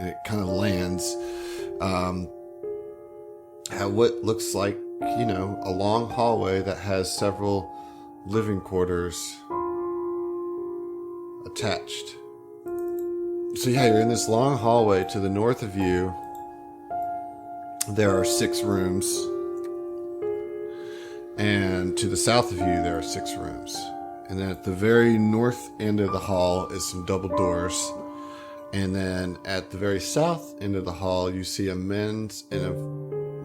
And it kind of lands at what looks like, a long hallway that has several living quarters attached. So yeah, you're in this long hallway. To the north of you, there are 6 rooms. And to the south of you, there are 6 rooms. And then at the very north end of the hall is some double doors. And then at the very south end of the hall, you see a men's and a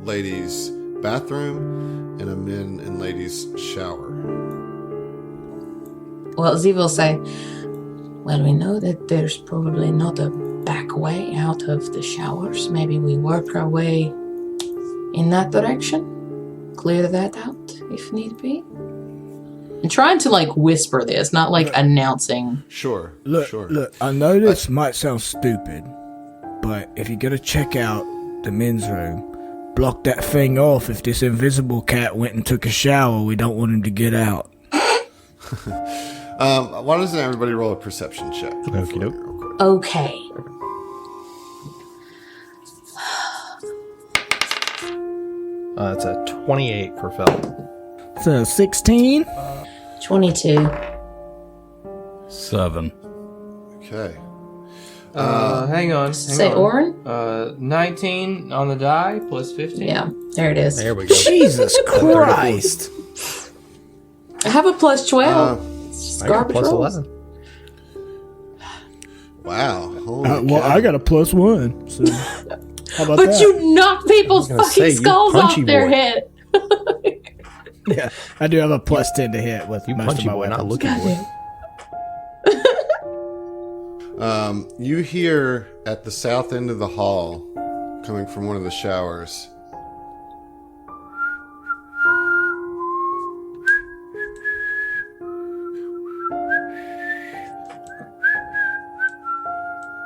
ladies' bathroom and a men and ladies shower. Well, Ziva will say, well, we know that there's probably not a back way out of the showers. Maybe we work our way in that direction. Clear that out if need be. I'm trying to whisper this, not announcing. Sure. Look, I know this might sound stupid, but if you're gonna check out the men's room, block that thing off. If this invisible cat went and took a shower, we don't want him to get out. Why doesn't everybody roll a perception check? Okie doke. Okay. It's a 28 for Fel. So 16. 22. 7. Okay. Hang on. Say Orin? 19 on the die plus 15. Yeah, there it is. There we go. Jesus Christ. I have a plus 12. It's just I got garbage plus rolls. 11. Wow. Holy Well, cow. I got a plus 1. So how about But that? you knock people's gonna say, fucking you skulls off punchy their boy. head. Yeah, I do have a plus 10 to hit with You most punchy of my boy, weapons. not looking boy. You hear at the south end of the hall, coming from one of the showers,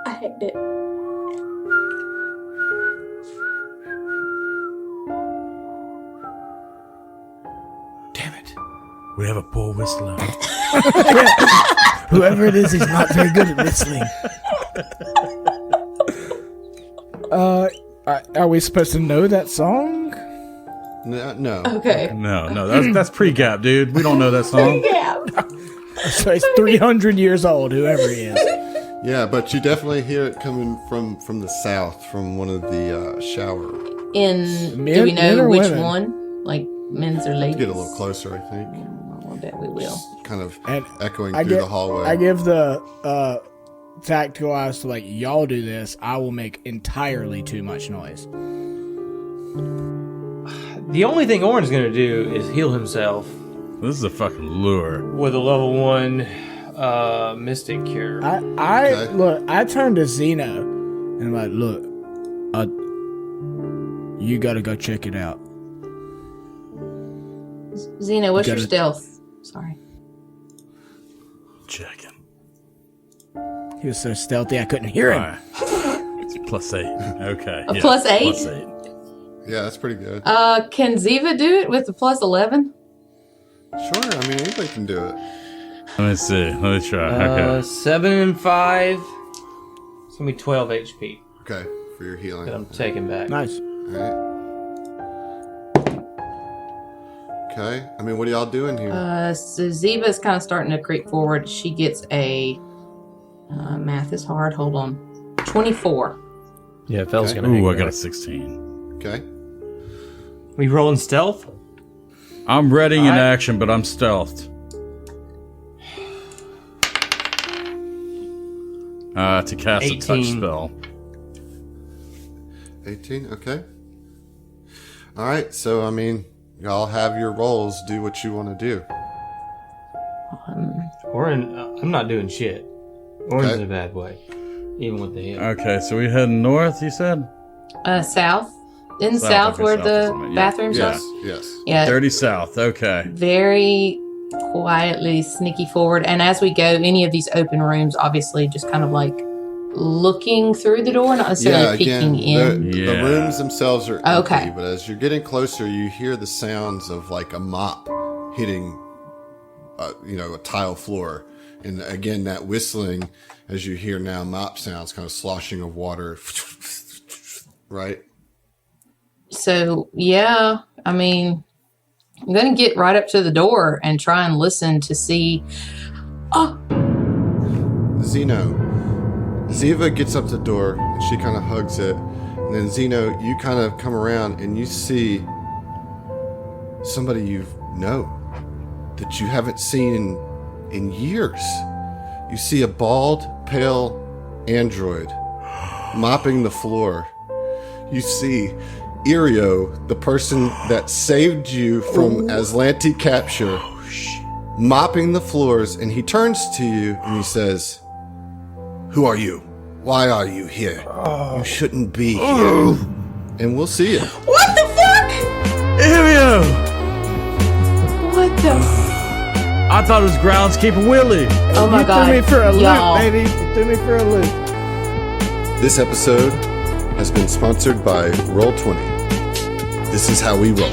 I hate it. Damn it. We have a poor whistler. Whoever it is, he's not very good at whistling. Are we supposed to know that song? no. Okay. No, that's pre-gap, dude. We don't know that song. Yeah. So he's 300 years old, whoever he is. Yeah, but you definitely hear it coming from the south, from one of the shower. Do Men- we men know or which women? one? Like men's or ladies? Get a little closer, I think. I bet we will. Kind of And echoing I through get- the hallway. I give the tactical eyes to y'all do this. I will make entirely too much noise. The only thing Orin's going to do is heal himself This is a fucking lure. with a level 1 Mystic Cure. Okay. Look, I turned to Zeno and I'm like, look, you gotta go check it out. Zeno, what's your gotta- stealth? Sorry. Checking. He was so stealthy I couldn't hear him. Alright. It's +8. Okay. A +8? +8. Yeah, that's pretty good. Can Ziva do it with the plus 11? Sure, I mean, anybody can do it. Let me see. Let me try. Okay. 7 and 5. It's going to be 12 HP Okay, for your healing. that I'm taking back. Nice. Alright. Okay, I mean, what are y'all doing here? So Ziva's kind of starting to creep forward. She gets a math is hard. Hold on. 24. Yeah, Fel's Okay. gonna hang Ooh, I there. got a 16. Okay. We rolling stealth? I'm readying in Alright. action, but I'm stealthed. To cast a touch 18. spell. 18, okay. Alright, so, I mean, y'all have your rolls. Do what you want to do. Orin, I'm not doing shit. Orin's Okay. in a bad way. Even with the hit. Okay, so we heading north, you said? South. In South, south okay, where south the is what I meant. bathrooms Yeah. are. Yes, yes. Yeah. 30 south, okay. Very quietly sneaky forward. And as we go, any of these open rooms, obviously just kind of looking through the door, not necessarily peeking in. The Yeah. rooms themselves are empty, Okay. but as you're getting closer, you hear the sounds of a mop hitting, a tile floor, and again that whistling, as you hear now, mop sounds, kind of sloshing of water, right? So, yeah, I mean, I'm going to get right up to the door and try and listen to see. Oh, Zeno. Ziva gets up to the door and she kind of hugs it, and then Zeno, you kind of come around and you see somebody you know that you haven't seen in years. You see a bald, pale android mopping the floor. You see Irio, the person that saved you from Aslanti capture, mopping the floors, and he turns to you and he says, "Who are you? Why are you here? You shouldn't be here." And we'll see you. What the fuck? Aeon! What the? I thought it was groundskeeper Willie. Oh my god! You threw me for a Y'all. loop, baby. You threw me for a loop. This episode has been sponsored by Roll20. This is how we roll.